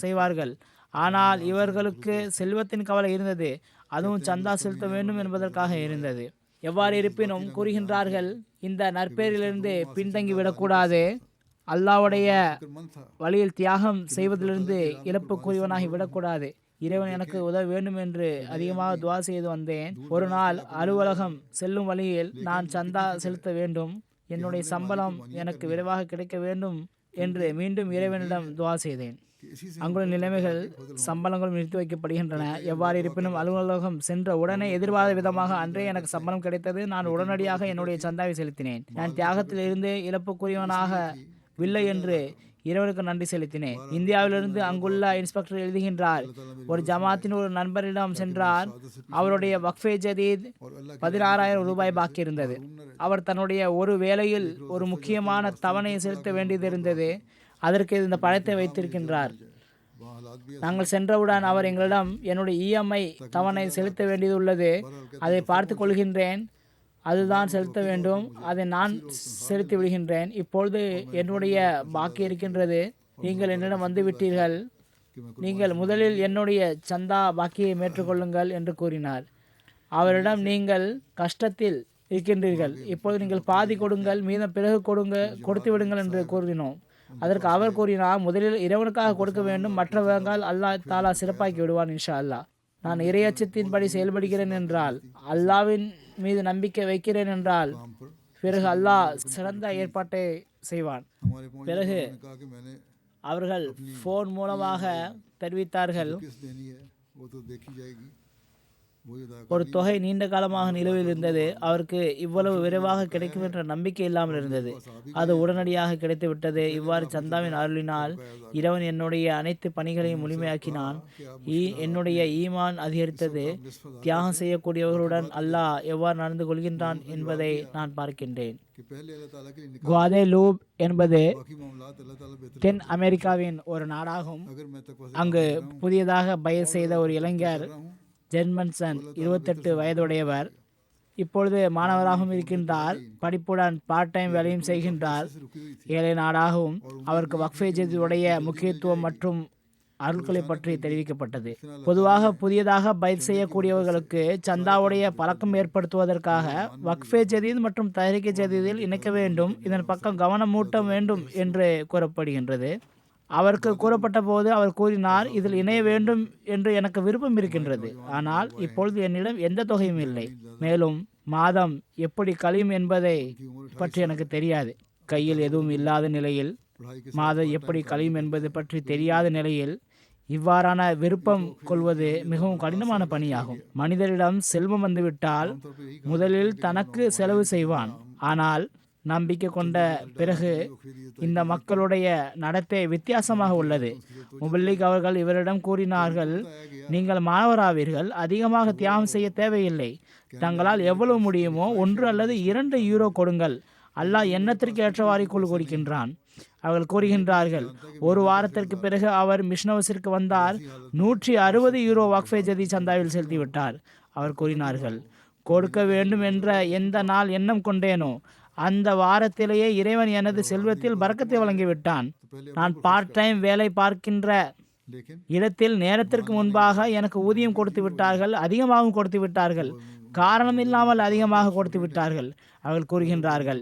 செய்வார்கள். ஆனால் இவர்களுக்கு செல்வத்தின் கவலை இருந்தது. அதுவும் சந்தா செலுத்த வேண்டும் என்பதற்காக இருந்தது. எவ்வாறு இருப்பினும் கூறுகின்றார்கள், இந்த நற்பெயரிலிருந்து பின்தங்கிவிடக்கூடாது. அல்லாஹ்வுடைய வழியில் தியாகம் செய்வதிலிருந்து இழப்புக்குரியவனாகி விடக்கூடாது. இறைவன் எனக்கு உதவ வேண்டும் என்று அதிகமாக துவா செய்து வந்தேன். ஒரு நாள் அலுவலகம் செல்லும் வழியில் நான் சந்தா செலுத்த வேண்டும், என்னுடைய சம்பளம் எனக்கு விரைவாக கிடைக்க வேண்டும் என்று மீண்டும் இறைவனிடம் துவா செய்தேன். அங்குள்ள நிலைமைகள் சம்பளங்களும் நிறுத்தி வைக்கப்படுகின்றன. எவ்வாறு இருப்பினும் அலுவலகம் சென்ற உடனே எதிர்பாராத விதமாக அன்றே எனக்கு சம்பளம் கிடைத்தது. நான் உடனடியாக என்னுடைய சந்தாவை செலுத்தினேன். நான் தியாகத்தில் இருந்து இழப்புக்குரியவனாக வில்லை என்று இறைவனுக்கு நன்றி செலுத்தினேன். இந்தியாவிலிருந்து அங்குள்ள இன்ஸ்பெக்டர் எழுதுகின்றார், ஒரு ஜமாத்தின் ஒரு நண்பரிடம் சென்றார். அவருடைய வக்ஃபே ஜதீத் $16,000 பாக்கி இருந்தது. அவர் தன்னுடைய ஒரு வேலையில் ஒரு முக்கியமான தவணையை செலுத்த வேண்டியது இருந்தது. அதற்கு இந்த பணத்தை வைத்திருக்கின்றார். நாங்கள் சென்றவுடன் அவர் எங்களிடம், என்னுடைய இஎம்ஐ தவணை செலுத்த வேண்டியது உள்ளது, அதை பார்த்து கொள்கின்றேன், அதுதான் செலுத்த வேண்டும், அதை நான் செலுத்தி விடுகின்றேன். இப்பொழுது என்னுடைய பாக்கி இருக்கின்றது, நீங்கள் என்னிடம் வந்து விட்டீர்கள், நீங்கள் முதலில் என்னுடைய சந்தா பாக்கியை மேற்றுக்கொள்ளுங்கள் என்று கூறினார். அவரிடம், நீங்கள் கஷ்டத்தில் இருக்கின்றீர்கள், இப்பொழுது நீங்கள் பாதி கொடுங்கள், மீதம் பிறகு கொடுத்து விடுங்கள் என்று கூறினோம். அதற்கு அவர் கூறினார், முதலில் இறைவனுக்காக கொடுக்க வேண்டும், மற்றவர்கள் அல்லாஹ் தாலா சிறப்பாக்கி விடுவான் இன்ஷா அல்லாஹ். நான் இறையச்சத்தின்படி செயல்படுகிறேன் என்றால், அல்லாவின் மீது நம்பிக்கை வைக்கிறேன் என்றால், பிறகு அல்லாஹ் சிறந்த ஏற்பாட்டை செய்வான். பிறகு அவர்கள் ஃபோன் மூலமாக தெரிவித்தார்கள், किस देनी है वो तो देखी जाएगी, वही अदा ஒரு தொகை நீண்ட காலமாக நிலுவையில் இருந்தது. அவருக்கு இவ்வளவு விரைவாக கிடைக்கும் என்ற நம்பிக்கை இல்லாமல் இருந்தது. அது உடனடியாக கிடைத்துவிட்டது. இவ்வாறு சந்தாவின் அருளினால் இறைவன் என்னுடைய அனைத்து பணிகளையும் முழுமையாக்கினான். என்னுடைய ஈமான் அதிகரித்தது. தியாகம் செய்யக்கூடியவர்களுடன் அல்லாஹ் எவ்வாறு நடந்து கொள்கின்றான் என்பதை நான் பார்க்கின்றேன். कि पहले अल्लाह ताला के लिए निकाल குவாதேலூப் என்பது बाकी मामलात अल्लाह ताला बेहतर தென் அமெரிக்காவின் ஒரு நாடாகும். अगर मैं तक அங்கு புதியதாக பயிர் செய்த ஒரு இளைஞர் ஜெர்மன்சன் 28 வயதுடையவர். இப்பொழுது மாணவராகவும் இருக்கின்றார். படிப்புடன் பார்ட் டைம் வேலையும் செய்கின்றார். ஏழை நாடாகவும் அவருக்கு வக்ஃபே ஜதீதுடைய முக்கியத்துவம் மற்றும் அருள்களை பற்றி தெரிவிக்கப்பட்டது. பொதுவாக புதியதாக பயிர் செய்யக்கூடியவர்களுக்கு சந்தாவுடைய பழக்கம் ஏற்படுத்துவதற்காக வக்ஃபே ஜதீத் மற்றும் தஹ்ரீக் ஜதீதில் இணைக்க வேண்டும், இதன் பக்கம் கவனம் மூட்ட வேண்டும் என்று கூறப்படுகின்றது. அவருக்கு கூறப்பட்ட போது அவர் கூறினார், இதில் இணைய வேண்டும் என்று எனக்கு விருப்பம் இருக்கின்றது, ஆனால் இப்பொழுது என்னிடம் எந்த தொகையும் இல்லை. மேலும் மாதம் எப்படி கழியும் என்பதை பற்றி எனக்கு தெரியாது. கையில் எதுவும் இல்லாத நிலையில் மாதம் எப்படி கழியும் என்பது பற்றி தெரியாத நிலையில் இவ்வாறான விருப்பம் கொள்வது மிகவும் கடினமான பணியாகும். மனிதரிடம் செல்வம் வந்துவிட்டால் முதலில் தனக்கு செலவு செய்வான். ஆனால் நம்பிக்கை கொண்ட பிறகு இந்த மக்களுடைய நடத்தை வித்தியாசமாக உள்ளது. முபல்லிக் அவர்கள் இவரிடம் கூறினார்கள், நீங்கள் மாணவராவீர்கள், அதிகமாக தியாகம் செய்ய தேவையில்லை. தங்களால் எவ்வளவு முடியுமோ 1 அல்லது 2 யூரோ கொடுங்கள். அல்லாஹ் எண்ணத்திற்கு ஏற்றவாறு கொடுக்கின்றான். அவர்கள் கூறுகின்றார்கள், ஒரு வாரத்திற்கு பிறகு அவர் மிஷ்னவஸிற்கு வந்தார். 160 யூரோ வக்ஃபே ஜதீத் சந்தாவில் செலுத்திவிட்டார். அவர் கூறினார்கள், கொடுக்க வேண்டும் என்ற எந்த நாள் எண்ணம் கொண்டேனோ அந்த வாரத்திலேயே இறைவன் எனது செல்வத்தில் பரக்கத்தை வழங்கிவிட்டான். நான் பார்ட் டைம் வேலை பார்க்கின்ற இடத்தில் நேரத்திற்கு முன்பாக எனக்கு ஊதியம் கொடுத்து விட்டார்கள், அதிகமாகவும் கொடுத்து விட்டார்கள். காரணம் இல்லாமல் அதிகமாக கொடுத்து விட்டார்கள். அவர்கள் கூறுகின்றார்கள்,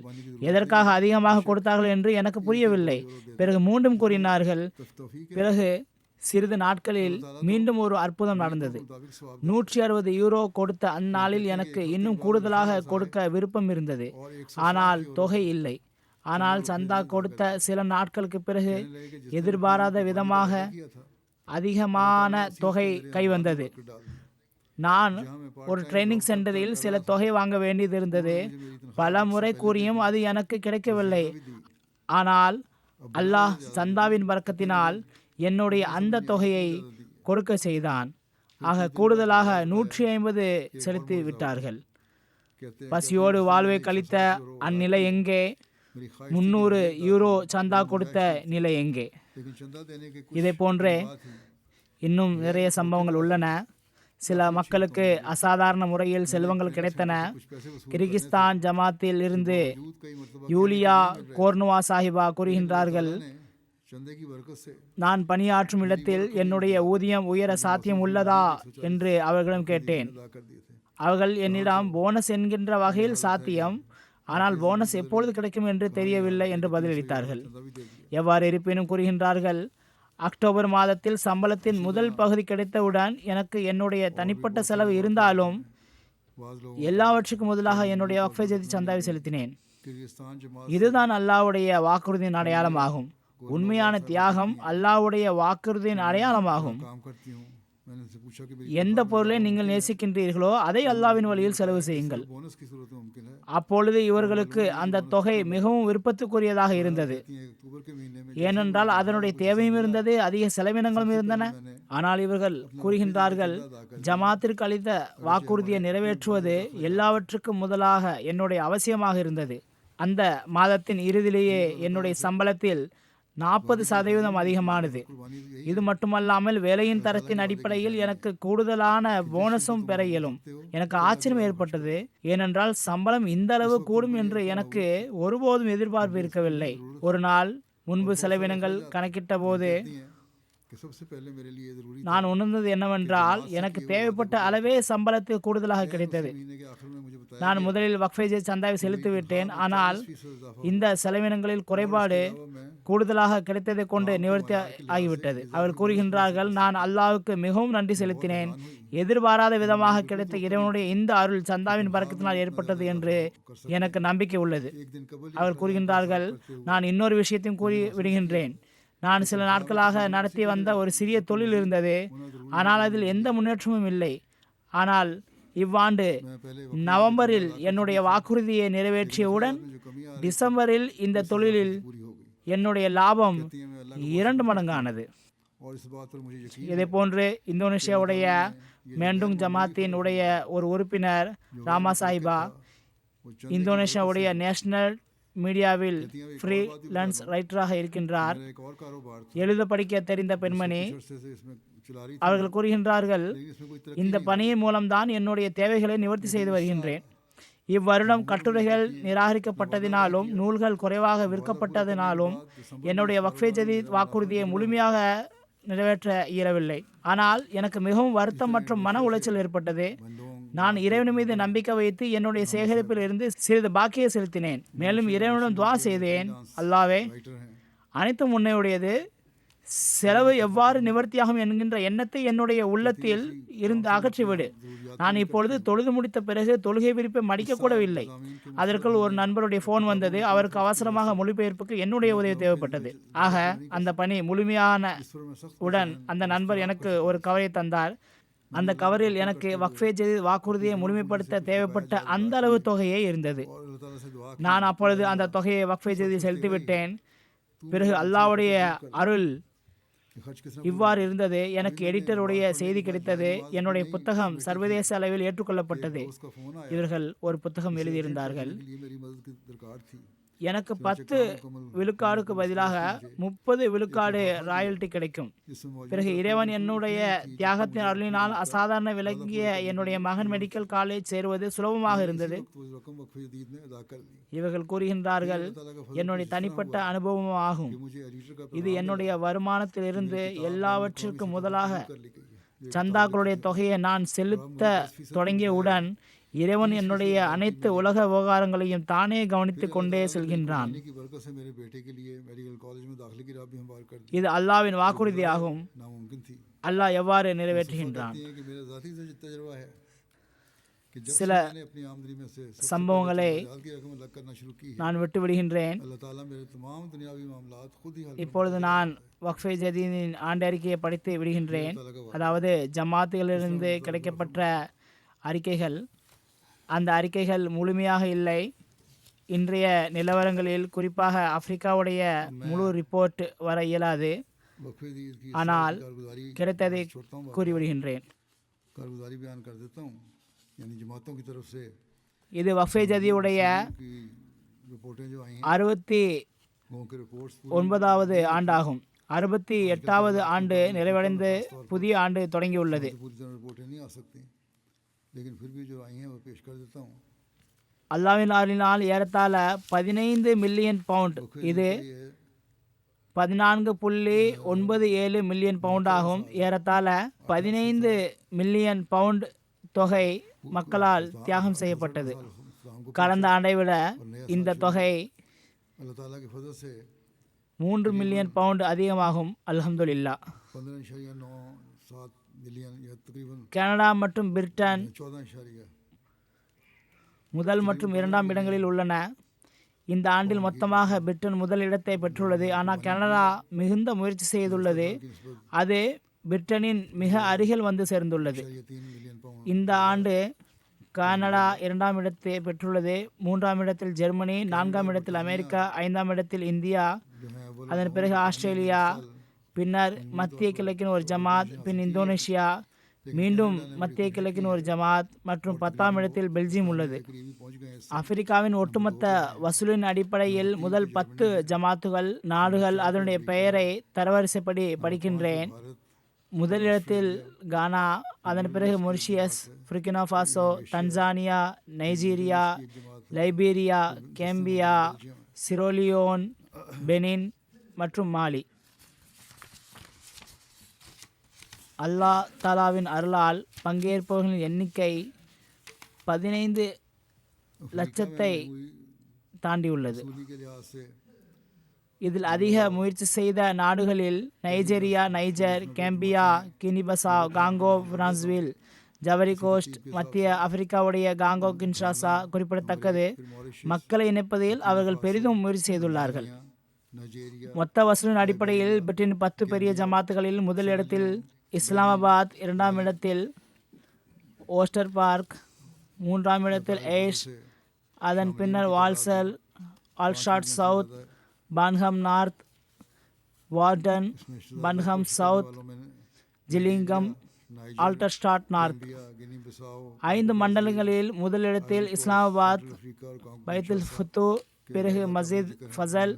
எதற்காக அதிகமாக கொடுத்தார்கள் என்று எனக்கு புரியவில்லை. பிறகு மீண்டும் கூறினார்கள். பிறகு சிறிது நாட்களில் மீண்டும் ஒரு அற்புதம் நடந்தது. 160 யூரோ கொடுத்த அந்நாளில் எனக்கு இன்னும் கூடுதலாக கொடுக்க விருப்பம் இருந்தது, ஆனால் தொகை இல்லை. ஆனால் சந்தா கொடுத்த சில நாட்களுக்கு பிறகு எதிர்பாராத விதமாக அதிகமான தொகை கைவந்தது. நான் ஒரு ட்ரைனிங் சென்டரில் சில தொகை வாங்க வேண்டியது இருந்தது. பல முறை கூறியும் அது எனக்கு கிடைக்கவில்லை. ஆனால் அல்லாஹ் சந்தாவின் பரக்கத்தினால் என்னுடைய அந்த தொகையை கொடுக்க செய்தான். ஆக கூடுதலாக 150 செலுத்தி விட்டார்கள். பசியோடு வாழ்வை கழித்த அந்நிலை எங்கே? 300 யூரோ சந்தா கொடுத்த நிலை எங்கே? இதை போன்றே இன்னும் நிறைய சம்பவங்கள் உள்ளன. சில மக்களுக்கு அசாதாரண முறையில் செல்வங்கள் கிடைத்தன. கிர்கிஸ்தான் ஜமாத்தில் இருந்து யூலியா கோர்னுவா சாஹிபா கூறுகின்றார்கள், நான் பணியாற்றும் இடத்தில் என்னுடைய ஊதியம் உயர சாத்தியம் உள்ளதா என்று அவர்களிடம் கேட்டேன். அவர்கள் என்னிடம் போனஸ் என்கின்ற வகையில் சாத்தியம், ஆனால் போனஸ் எப்பொழுது கிடைக்கும் என்று தெரியவில்லை என்று பதிலளித்தார்கள். எவ்வாறு இருப்பினும் கூறுகின்றார்கள், அக்டோபர் மாதத்தில் சம்பளத்தின் முதல் பகுதி கிடைத்தவுடன் எனக்கு என்னுடைய தனிப்பட்ட செலவு இருந்தாலும் எல்லாவற்றுக்கும் முதலாக என்னுடைய வக்ஃபே ஜதீத் சந்தாவை செலுத்தினேன். இதுதான் அல்லாஹ்வுடைய வாக்குறுதியின் அடையாளமாகும். உண்மையான தியாகம் அல்லாஹ்வுடைய வாக்குறுதியின் அடையாளமாகும். எந்த பொருளை நீங்கள் நேசிக்கின்றீர்களோ அதை அல்லாஹ்வின் வழியில் செலவு செய்யுங்கள். அப்பொழுது இவர்களுக்கு அந்த தொகை மிகவும் விருப்பத்துக்குரியதாக இருந்தது. ஏனென்றால் அதனுடைய தேவையும் இருந்தது, அதிக செலவினங்களும் இருந்தன. ஆனால் இவர்கள் கூறுகின்றார்கள், ஜமாத்திற்கு அளித்த வாக்குறுதியை நிறைவேற்றுவது எல்லாவற்றுக்கும் முதலாக என்னுடைய அவசியமாக இருந்தது. அந்த மாதத்தின் இறுதியிலேயே என்னுடைய சம்பளத்தில் 40% அதிகமானது. இது மட்டுமல்லாமல் வேலையின் தரத்தின் அடிப்படையில் எனக்கு கூடுதலான போனஸும் பெற இயலும். எனக்கு ஆச்சரியம் ஏற்பட்டது. ஏனென்றால் சம்பளம் இந்த அளவு கூடும் என்று எனக்கு ஒருபோதும் எதிர்பார்ப்பு இருக்கவில்லை. ஒரு நாள் முன்பு செலவினங்கள் கணக்கிட்ட போது நான் உணர்ந்தது என்னவென்றால், எனக்கு தேவைப்பட்ட அளவே சம்பளத்தில் கூடுதலாக கிடைத்தது. நான் முதலில் வக்ஃபே ஜதீத் சந்தாவை செலுத்திவிட்டேன். ஆனால் இந்த செலவினங்களில் குறைபாடு கூடுதலாக கிடைத்ததை கொண்டு நிவர்த்தி ஆகிவிட்டது. அவர் கூறுகின்றார்கள், நான் அல்லாஹ்வுக்கு மிகவும் நன்றி செலுத்தினேன். எதிர்பாராத விதமாக கிடைத்த இறைவனுடைய இந்த அருள் சந்தாவின் பரக்கத்தினால் ஏற்பட்டது என்று எனக்கு நம்பிக்கை உள்ளது. அவர் கூறுகின்றார்கள், நான் இன்னொரு விஷயத்தையும் கூறி விடுகின்றேன். நான் சில நாட்களாக நடத்தி வந்த ஒரு சிறிய தொழில் இருந்தது, ஆனால் அதில் எந்த முன்னேற்றமும் இல்லை. ஆனால் இவ்வாண்டு நவம்பரில் என்னுடைய வாக்குறுதியை நிறைவேற்றியவுடன் டிசம்பரில் இந்த தொழிலில் என்னுடைய லாபம் 2 மடங்கானது. இதே போன்று இந்தோனேஷியாவுடைய மேண்டுங் ஜமாத்தின் உடைய ஒரு உறுப்பினர் ராமா சாஹிபா இந்தோனேஷியாவுடைய நேஷனல் மீடியாவில் ஃப்ரீலான்ஸ் ரைட்டராக இருக்கின்றார். எழுத படிக்க தெரிந்த பெண்மணி. அவர்கள் கூறுகின்றார்கள், இந்த பணியின் மூலம்தான் என்னுடைய தேவைகளை நிவர்த்தி செய்து வருகின்றேன். இவ்வருடம் கட்டுரைகள் நிராகரிக்கப்பட்டதினாலும் நூல்கள் குறைவாக விற்கப்பட்டதினாலும் என்னுடைய வக்ஃபே ஜதீத் வாக்குறுதியை முழுமையாக நிறைவேற்ற இயலவில்லை. ஆனால் எனக்கு மிகவும் வருத்தம் மற்றும் மன உளைச்சல் ஏற்பட்டது. நான் இறைவன் மீது நம்பிக்கை வைத்து என்னுடைய சேகரிப்பில் இருந்து சிறிது பாக்கியை செலுத்தினேன். மேலும் இறைவனிடம் துவா செய்தேன், அல்லாவே, அனைத்தும் உன்னையுடையது, செலவு எவ்வாறு நிவர்த்தியாகும் என்கின்ற எண்ணத்தை என்னுடைய உள்ளத்தில் இருந்து அகற்றிவிடு. நான் இப்பொழுது தொழுது முடித்த பிறகு தொழுகை விரிப்பை மடிக்கக்கூடவில்லை. அதற்குள் ஒரு நண்பருடைய ஃபோன் வந்தது. அவருக்கு அவசரமாக மொழிபெயர்ப்புக்கு என்னுடைய உதவி தேவைப்பட்டது. ஆக அந்த பணி முழுமையான உடன் அந்த நண்பர் எனக்கு ஒரு கவரை தந்தார். அந்த கவரில் எனக்கு வக்ஃபே ஜதீத் வாக்குறுதியை முழுமைப்படுத்த தேவைப்பட்ட அந்த அளவு தொகையே இருந்தது. நான் அப்பொழுது அந்த தொகையை வக்ஃபே ஜதீத் செலுத்திவிட்டேன். பிறகு அல்லாஹ்வுடைய அருள் இவ்வாறு இருந்தது. எனக்கு எடிட்டருடைய செய்தி கிடைத்தது. என்னுடைய புத்தகம் சர்வதேச அளவில் ஏற்றுக்கொள்ளப்பட்டது. இவர்கள் ஒரு புத்தகம் எழுதியிருந்தார்கள். எனக்கு 10 விழுக்காடுக்கு பதிலாக 30 விழுக்காடு ராயல்டி கிடைக்கும். பிறகு இறைவன் என்னுடைய தியாகத்தின் அருளினால் அசாதாரண விளங்கிய என்னுடைய மகன் மெடிக்கல் காலேஜ் சேருவது சுலபமாக இருந்தது. இவர்கள் கூறுகின்றார்கள், என்னுடைய தனிப்பட்ட அனுபவம் ஆகும். இது என்னுடைய வருமானத்திலிருந்து எல்லாவற்றிற்கும் முதலாக சந்தாக்களுடைய தொகையை நான் செலுத்த தொடங்கியவுடன் இறைவன் என்னுடைய அனைத்து உலக விவகாரங்களையும் தானே கவனித்துக் கொண்டே செல்கின்றான். இது அல்லாஹ்வின் வாக்குறுதி ஆகும். அல்லாஹ் எவ்வாறு நிறைவேற்றுகின்றான்? சில சம்பவங்களை நான் விட்டுவிடுகின்றேன். இப்பொழுது நான் வக்ஃபே ஜதீதின் ஆண்டு அறிக்கையை படித்து விடுகின்றேன். அதாவது ஜமாத்துகளிலிருந்து கிடைக்கப்பட்ட அறிக்கைகள். அந்த அறிக்கைகள் முழுமையாக இல்லை. இன்றைய நிலவரங்களில் குறிப்பாக ஆப்பிரிக்காவுடைய முழு ரிப்போர்ட் வர இயலாது. ஆனால் கிடைத்ததை கூறிவிடுகின்றேன். இது வக்ஃபே ஜதீதுடைய 69வது ஆண்டாகும். 68வது ஆண்டு நிறைவடைந்து புதிய ஆண்டு தொடங்கியுள்ளது. அல்லாஹ்வின் அருளினால் ஏறத்தாழ 15 மில்லியன் பவுண்ட், இது 14.97 மில்லியன் பவுண்ட் ஆகும். ஏறத்தாழ 15 மில்லியன் பவுண்ட் தொகை மக்களால் தியாகம் செய்யப்பட்டது. கடந்த ஆண்டை விட இந்த தொகை 3 மில்லியன் பவுண்ட் அதிகமாகும். அல்ஹம்துலில்லாஹ். கனடா மற்றும் பிரிட்டன் முதல் மற்றும் 2ஆம் இடங்களில் உள்ளன. இந்த ஆண்டில் மொத்தமாக பிரிட்டன் முதல் இடத்தை பெற்றுள்ளது. ஆனால் கனடா மிகுந்த முயற்சி செய்துள்ளது. அது பிரிட்டனின் மிக அருகில் வந்து சேர்ந்துள்ளது. இந்த ஆண்டு கனடா 2ஆம் இடத்தை பெற்றுள்ளது. 3ஆம் இடத்தில் ஜெர்மனி, 4ஆம் இடத்தில் அமெரிக்கா, 5ஆம் இடத்தில் இந்தியா, அதன் பிறகு ஆஸ்திரேலியா, பின்னர் மத்திய கிழக்கின் ஒரு ஜமாத், பின் இந்தோனேஷியா, மீண்டும் மத்திய கிழக்கின் ஒரு ஜமாத் மற்றும் 10ஆம் இடத்தில் பெல்ஜியம் உள்ளது. ஆப்பிரிக்காவின் ஒட்டுமொத்த வசூலின் அடிப்படையில் முதல் 10 ஜமாத்துகள் நாடுகள் அதனுடைய பெயரை தரவரிசைப்படி படிக்கின்றேன். முதலிடத்தில் கானா, அதன் பிறகு Mauritius, Burkina Faso, Tanzania, Nigeria, Liberia, Gambia, Sierra Leone, Benin மற்றும் மாலி. அல்லாஹ் தாலாவின் அருளால் பங்கேற்பவர்களின் எண்ணிக்கை 15 லட்சத்தை தாண்டியுள்ளது. இதில் அதிக முயற்சி செய்த நாடுகளில் Nigeria, Niger, Gambia, Guinea Bissau, Congo, Franceville, Ivory Coast, மத்திய ஆப்பிரிக்காவுடைய காங்கோ கின்ஷாசா குறிப்பிடத்தக்கது. மக்களை இணைப்பதில் அவர்கள் பெரிதும் முயற்சி செய்துள்ளார்கள். नाइजीरिया, மொத்த வசூலின் அடிப்படையில் பிரிட்டனின் 10 பெரிய ஜமாத்துகளில் முதலிடத்தில் இஸ்லாமாபாத், இரண்டாம் இடத்தில் ஓஸ்டர் பார்க், மூன்றாம் இடத்தில் ஏஷ், அதன் பின்னர் Walsall, Aldershot South, Farnham North, Warden, Farnham South, Gillingham, Aldershot North. 5 மண்டலங்களில் முதலிடத்தில் இஸ்லாமாபாத், பைத்துல் ஃபுத்து, பிறகு மஸ்ஜித் ஃபசல்,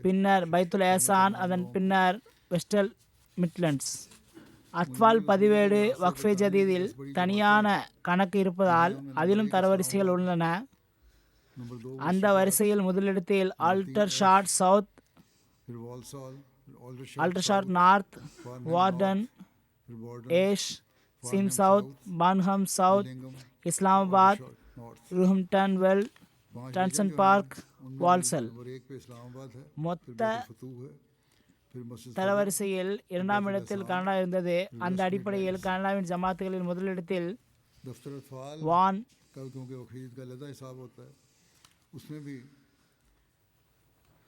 பின்னர் பைத்துல் ஏசான், அதன் பின்னர் வெஸ்டல் மிட்லண்ட்ஸ். அத்வால் பதிவேடு வக்ஃபே ஜதீதில் தனியான கணக்கு இருப்பதால் அதிலும் தரவரிசைகள் உள்ளன. அந்த வரிசையில் முதலிடத்தில் Aldershot South, Aldershot North, Warden, Ash, Cheam South, Farnham South, Islamabad, Roehampton Vale, Dunson Park, Walsall. மொத்த தரவரிசையில் இரண்டாம் இடத்தில் கனடா இருந்தது. அந்த அடிப்படையில் கனடாவின் ஜமாத்துகளில் முதலிடத்தில் வான்,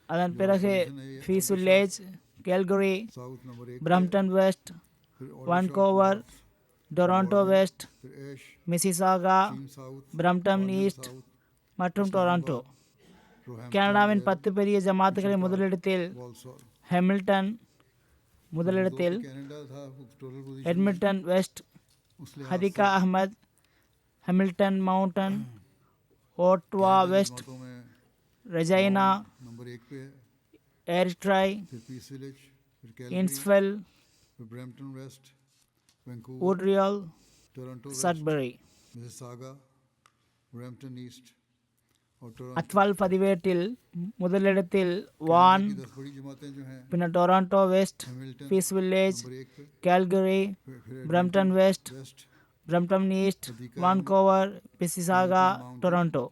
அதன் பிறகு Peace Village, Calgary, Brampton West, Vancouver, Toronto West, Mississauga, Brampton East மற்றும் டொராண்டோ. கனடாவின் 10 பெரிய ஜமாத்துகளின் முதலிடத்தில் ஹெமில்டன், முதலிடத்தில் Edmonton West, Hadiqa Ahmad, Hamilton Mountain, Ottawa West, Regina, Airdrie, Innisfil, Montreal, Sudbury. அத்வால் பதிவேட்டில் முதலிடத்தில் வான், பின்னர் Toronto West, Peace Village, Calgary, Brampton West, Brampton East, Vancouver, Mississauga, Toronto.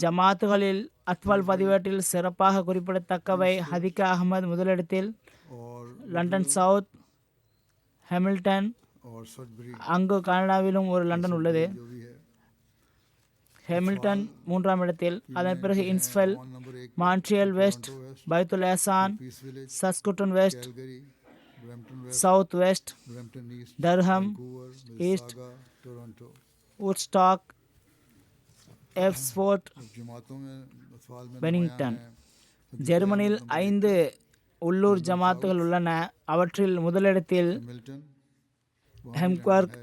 ஜமாத்துகளில் அத்வால் பதிவேட்டில் சிறப்பாக குறிப்பிடத்தக்கவை ஹதிகா அஹ்மத் முதலிடத்தில், லண்டன் சவுத், ஹெமில்டன், அங்கு கனடாவிலும் ஒரு லண்டன் உள்ளது, ஹெமில்டன் மூன்றாம் இடத்தில், அதன் பிறகு இன்ஸ்ஃபெல், மான்ட்ரியல் வெஸ்ட், பைத்துல் ஏசான், Saskatoon west, south west, Durham east, Woodstock, Abbotsford, Bennington. ஜெர்மனியில் 5 உள்ளூர் ஜமாத்துகள் உள்ளன. அவற்றில் முதலிடத்தில் ஹெம்க்வர்க்,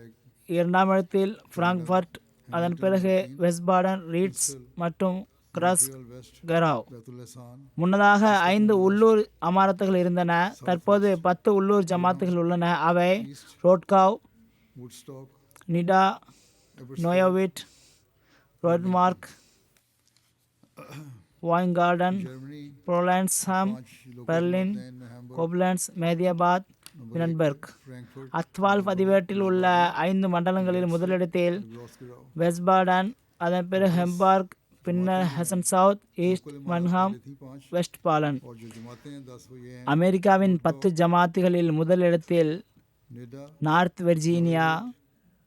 இரண்டாம் இடத்தில் பிராங்க்ஃபர்ட், அதன் பிறகு வெஸ்பாடன், ரீட்ஸ் மற்றும் கிராஸ் கராவ். முன்னதாக 5 உள்ளூர் அமாரத்துகள் இருந்தன. தற்போது 10 உள்ளூர் ஜமாத்துகள் உள்ளன. அவை ரோட்காவ், நிடா, நோயோவிட், ரோட்மார்க், வாய்ன்கார்டன், புரோலான்ஸ்ஹாம், பெர்லின், கோப்லன்ஸ், மெஹதியாபாத், வினன்பெர்க். அத்வால் பதிவேட்டில் உள்ள 5 மண்டலங்களில் முதலிடத்தில் வெஸ்பாடன், அதன் பிறகு ஹெம்பார்க், பின்னர் Hessen south, east Mannheim, west பாலன். அமெரிக்காவின் 10 ஜமாத்துகளில் முதலிடத்தில் நார்த் வெர்ஜீனியா,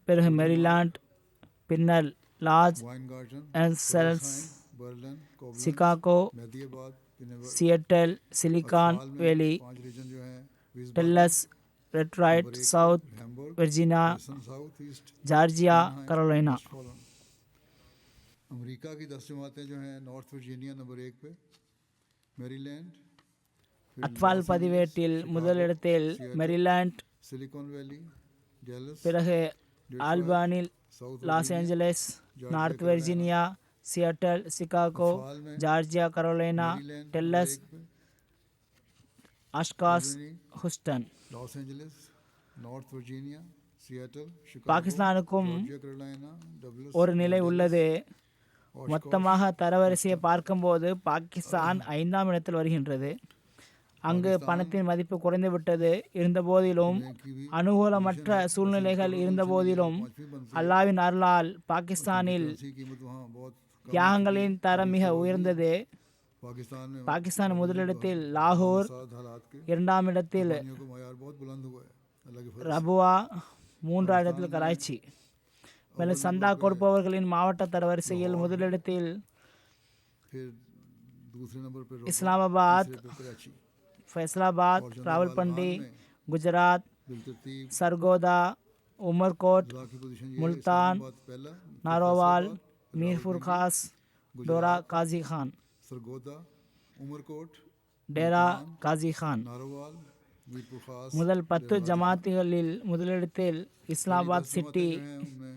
பிறகு மேரிலாண்ட், பின்னர் Los Angeles, Chicago, Seattle, Silicon Valley, Dallas, Detroit, south Virginia, Georgia, Carolina. America की 10 जमातें जो हैं नॉर्थ वर्जीनिया नंबर 1 पे, मैरीलैंड, அத்வால் பதிவேட்டில் முதலிடத்தில் மேரிலாண்ட், சிலிகான் வேலி, டெல்லஸ், பிறகு ஆல்பானில், Los Angeles, north Virginia, Seattle, Chicago, Georgia, Carolina, Dallas, Oshkosh, Houston. Los Angeles, north Virginia, Seattle, Chicago, பாகிஸ்தானுக்கும் Georgia, Carolina, Dallas ஒரு நிலை உள்ளது. மொத்தமாக தரவரிசையை பார்க்கும்போது பாகிஸ்தான் 5ஆம் இடத்தில் வருகின்றது. அங்கு பணத்தின் மதிப்பு குறைந்துவிட்டது. இருந்தபோதிலும் அனுகூலமற்ற சூழ்நிலைகள் இருந்தபோதிலும் அல்லாவின் அருளால் பாகிஸ்தானில் தியாகங்களின் தரம் மிக உயர்ந்தது. பாகிஸ்தான் முதலிடத்தில் லாகூர், 2ஆம் இடத்தில் ரபுவா, 3ஆம் இடத்தில் கராச்சி. மேலும் சந்தா கொடுப்பவர்களின் மாவட்ட தரவரிசையில் முதலிடத்தில் फिर दूसरे नंबर पे इस्लामाबाद, पे कराची, फैसलाबाद, रावलपिंडी, गुजरात, बिलतरतीब सरगोदा, उमरकोट, अल्लाह की पोजीशन ये है, मुल्तान, इस्लामाबाद पहला, फिर नारोवाल, फैसलाबाद, मीरपुर रावलपिंडी, खास, डोरा काजी खान, सरगोदा, उमरकोट, डेरा काजी खान. नारोवाल, मीरपुर खास, முதல் 10 ஜமாத்துகளில் முதலிடத்தில் இஸ்லாமாபாத் 10 சிட்டி, जमातें जो हैं उनमें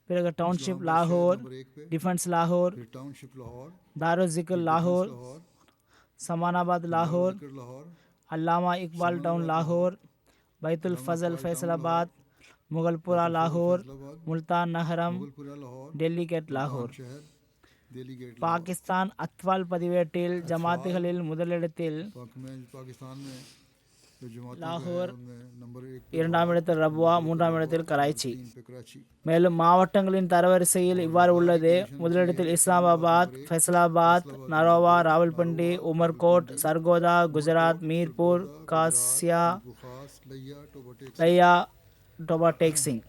பிறகு டவுன்ஷிப் इस्लामाबाद शहर லாகூர், नंबर 1 पे, डिफेंस लाहौर, फिर टाउनशिप लाहौर, दारुल-ज़िक्र लाहौर, लाहौर, समानाबाद लाहौर, जिक्र लाहौर, अल्लामा इकबाल टाउन लाहौर, बैतुल फजल फैसलाबाद, मुगलपुरा लाहौर, फैसलाबाद, मुल्तान नहरम, मुगलपुरा लाहौर, டெல்லி கேட் லாகூர். शहर, दिल्ली गेट பாகிஸ்தான் அத்வால் பதிவேட்டில் ஜமாத்துகளில் முதலிடத்தில் पाकिस्तान में जो जमातें लाहौर, हैं उनमें नंबर 1 पे, இரண்டாம் இடத்தில் ரபுவா, மூன்றாம் இடத்தில் கராச்சி. 3 पे कराची, மேலும் மாவட்டங்களின் தரவரிசையில் இவ்வாறு உள்ளது. முதலிடத்தில் இஸ்லாமாபாத், ஃபைசலாபாத், நரோவா, ராவல்பிண்டி, உமர்கோட், சர்கோதா, குஜராத், மீர்பூர், காசியா, बुखास, लिया, टोबटेक, லையா, டொபாடேக் சிங்.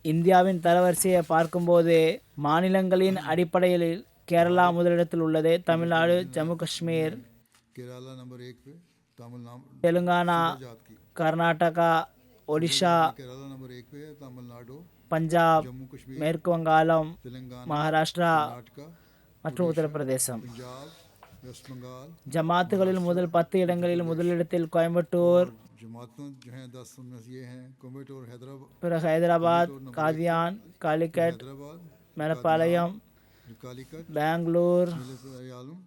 இந்தியாவின் தரவரிசையை பார்க்கும்போது மாநிலங்களின் அடிப்படையில் கேரளா முதலிடத்தில் உள்ளது. தமிழ்நாடு, ஜம்மு காஷ்மீர், केरला नंबर 1 पे, तमिलनाडु, தெலுங்கானா, जात की, கர்நாடகா, ஒடிஷா, केरला नंबर 1 पे है, तमिलनाडु, பஞ்சாப், जम्मू कश्मीर, மேற்கு வங்காளம், तेलंगाना, மகாராஷ்டிரா कर्नाटका, மற்றும் உத்தரப்பிரதேசம். पंजाब, वेस्ट बंगाल, ஜமாத்துகளில் முதல் 10 இடங்களில் முதலிடத்தில் கோயம்புத்தூர், जमातों जो हैं 10 उनमें से ये हैं कोयम्बटूर, हैदराबाद, பிறகு ஹைதராபாத், காதியான், காலிக்கட், हैदराबाद, மேலப்பாளையம், कालीकट, பெங்களூர், आलम,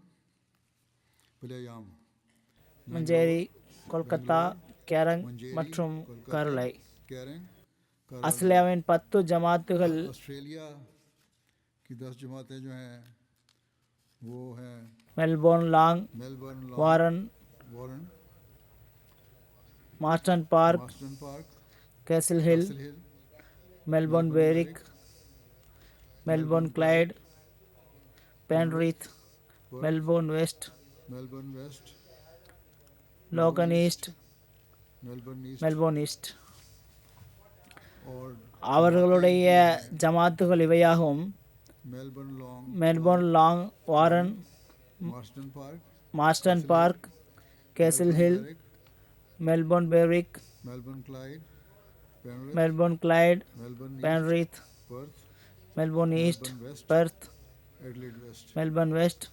पलियाम, மஞ்சேரி, கொல்கத்தா, கேரங் மற்றும் கருளை. कैरंग, ஆஸ்திரேலியாவின் 10 ஜமாத்துகள் ऑस्ट्रेलिया की 10 जमातें जो हैं वो हैं Melbourne, Long, Melbourne, Warren, Warren, Marsden Park, Marsden Park, Castle Hill, Castle Hill, Melbourne Berwick, Melbourne Clyde, Penrith, Melbourne west, Melbourne west, Logan east, Melbourne east Melbourne east. और அவர்களுடைய ஜமாத்துகள் இவையாகும். Melbourne Long, Melbourne Long, Warren, Marsden Park, Marsden Park, Castle Hill, Melbourne Berwick, Melbourne Clyde, Penrith, Melbourne Clyde, Melbourne Penrith, Perth, Melbourne east, Melbourne west, Perth, Adelaide west, Melbourne west,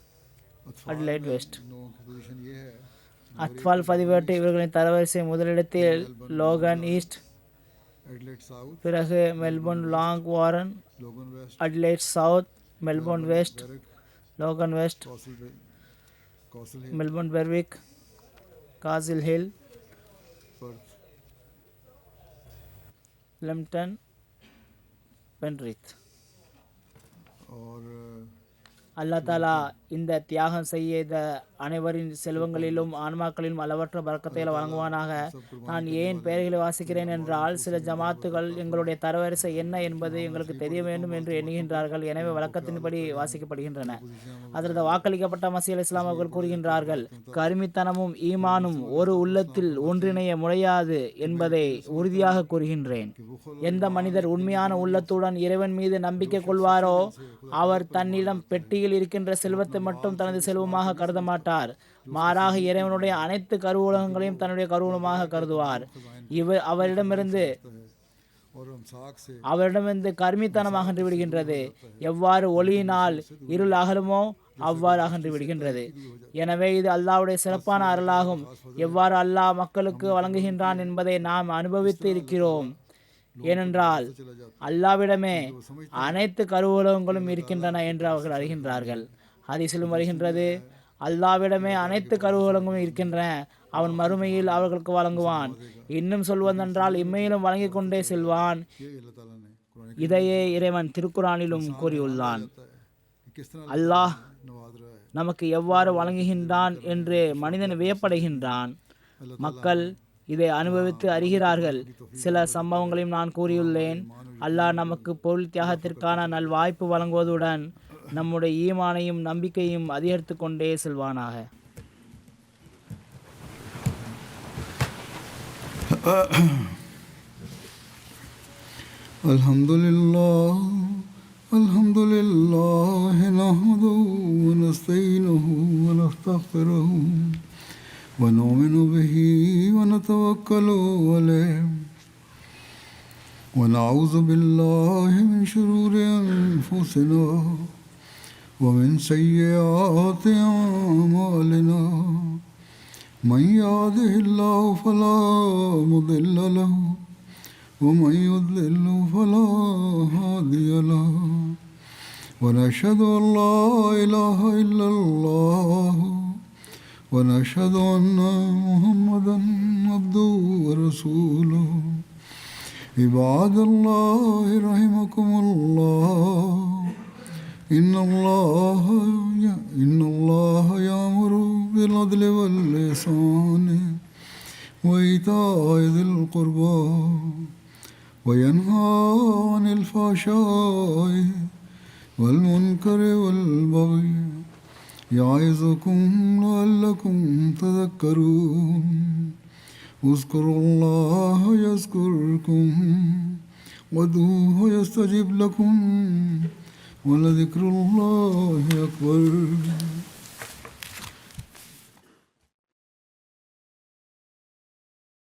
अथवाल Adelaide में west. इन लोगों की position ये है, அத்வால் பதிவேட்டு இவர்களின் தரவரிசை முதலிடத்தில் Logan east, Adelaide south, பிறகு Melbourne Long, Warren, Logan west, Adelaide south, Melbourne west, Berwick, Logan west, Castle Hill, Melbourne Berwick, Castle Hill, Perth, Lambton, Penrith. और அல்லாஹ் தாலா இந்த தியாகம் செய்த அனைவரின் செல்வங்களிலும் ஆன்மாக்களிலும் அளவற்ற பரக்கத்தை வழங்குவானாக. நான் ஏன் பெயர்களை வாசிக்கிறேன் என்றால், சில ஜமாத்துகள் எங்களுடைய தரவரிசை என்ன என்பது எங்களுக்கு தெரிய வேண்டும் என்று எண்ணுகின்றார்கள். எனவே வழக்கத்தின்படி வாசிக்கப்படுகின்றன. அதற்கு வாக்களிக்கப்பட்ட மசீஹ் அலைஹிஸ்ஸலாம் அவர்கள் கூறுகின்றார்கள், கருமித்தனமும் ஈமானும் ஒரு உள்ளத்தில் ஒன்றிணைய முடியாது என்பதை உறுதியாக கூறுகின்றேன். எந்த மனிதர் உண்மையான உள்ளத்துடன் இறைவன் மீது நம்பிக்கை கொள்வாரோ அவர் தன்னிடம் பெட்டியில் இருக்கின்ற செல்வத்தை மட்டும் தனது செல்வமாக கருத மாட்டார். மாறாக இறைவனுடைய அனைத்து கருவூலகங்களையும் தன்னுடைய கருவூலமாக கருதுவார். அவரிடமிருந்து கருமித்தனம் அகன்று விடுகின்றது. எவ்வாறு ஒளியினால் இருள் அகலுமோ அவ்வாறு அகன்று விடுகின்றது. எனவே இது அல்லாஹ்வுடைய சிறப்பான அருளாகும். எவ்வாறு அல்லாஹ் மக்களுக்கு வழங்குகின்றான் என்பதை நாம் அனுபவித்து இருக்கிறோம். ஏனென்றால் அல்லாஹ்விடமே அனைத்து கருவூலகங்களும் இருக்கின்றன என்று அவர்கள் அறிகின்றார்கள். ஹதீஸிலும் வருகின்றது, அல்லாஹ்விடமே அனைத்து கருவூலங்களும் இருக்கின்றன, அவன் மறுமையில் அவர்களுக்கு வழங்குவான். இன்னும் சொல்வதென்றால் இம்மையிலும் வழங்கிக் கொண்டே செல்வான். இதையே இறைவன் திருக்குரானிலும் கூறியுள்ளான். அல்லாஹ் நமக்கு எவ்வாறு வழங்குகின்றான் என்று மனிதன் வியப்படைகின்றான். மக்கள் இதை அனுபவித்து அறிகிறார்கள். சில சம்பவங்களையும் நான் கூறியுள்ளேன். அல்லாஹ் நமக்கு பொருள் தியாகத்திற்கான நல்வாய்ப்பு வழங்குவதுடன் நம்முடைய ஈமானையும் நம்பிக்கையும் அதிகரித்து கொண்டே செல்வானாக. அல்ஹம்துலில்லாஹ் நஹ்மதுஹு ونؤمن به ونتوكل عليه ونعوذ بالله من شرور أنفسنا ومن سيئات أعمالنا من يهده الله فلا مضل له ومن يضلل فلا هادي له ونشهد أن لا إله إلا الله ونشهد أن محمدا عبده ورسوله عباد الله رحمكم الله إن الله يأمر بالعدل والإحسان وإيتاء ذي القربى وينهى عن الفحشاء والمنكر والبغي يعظكم لعلكم تذكرون اذكروا الله يذكركم وادعوه يستجب لكم ولذكر الله أكبر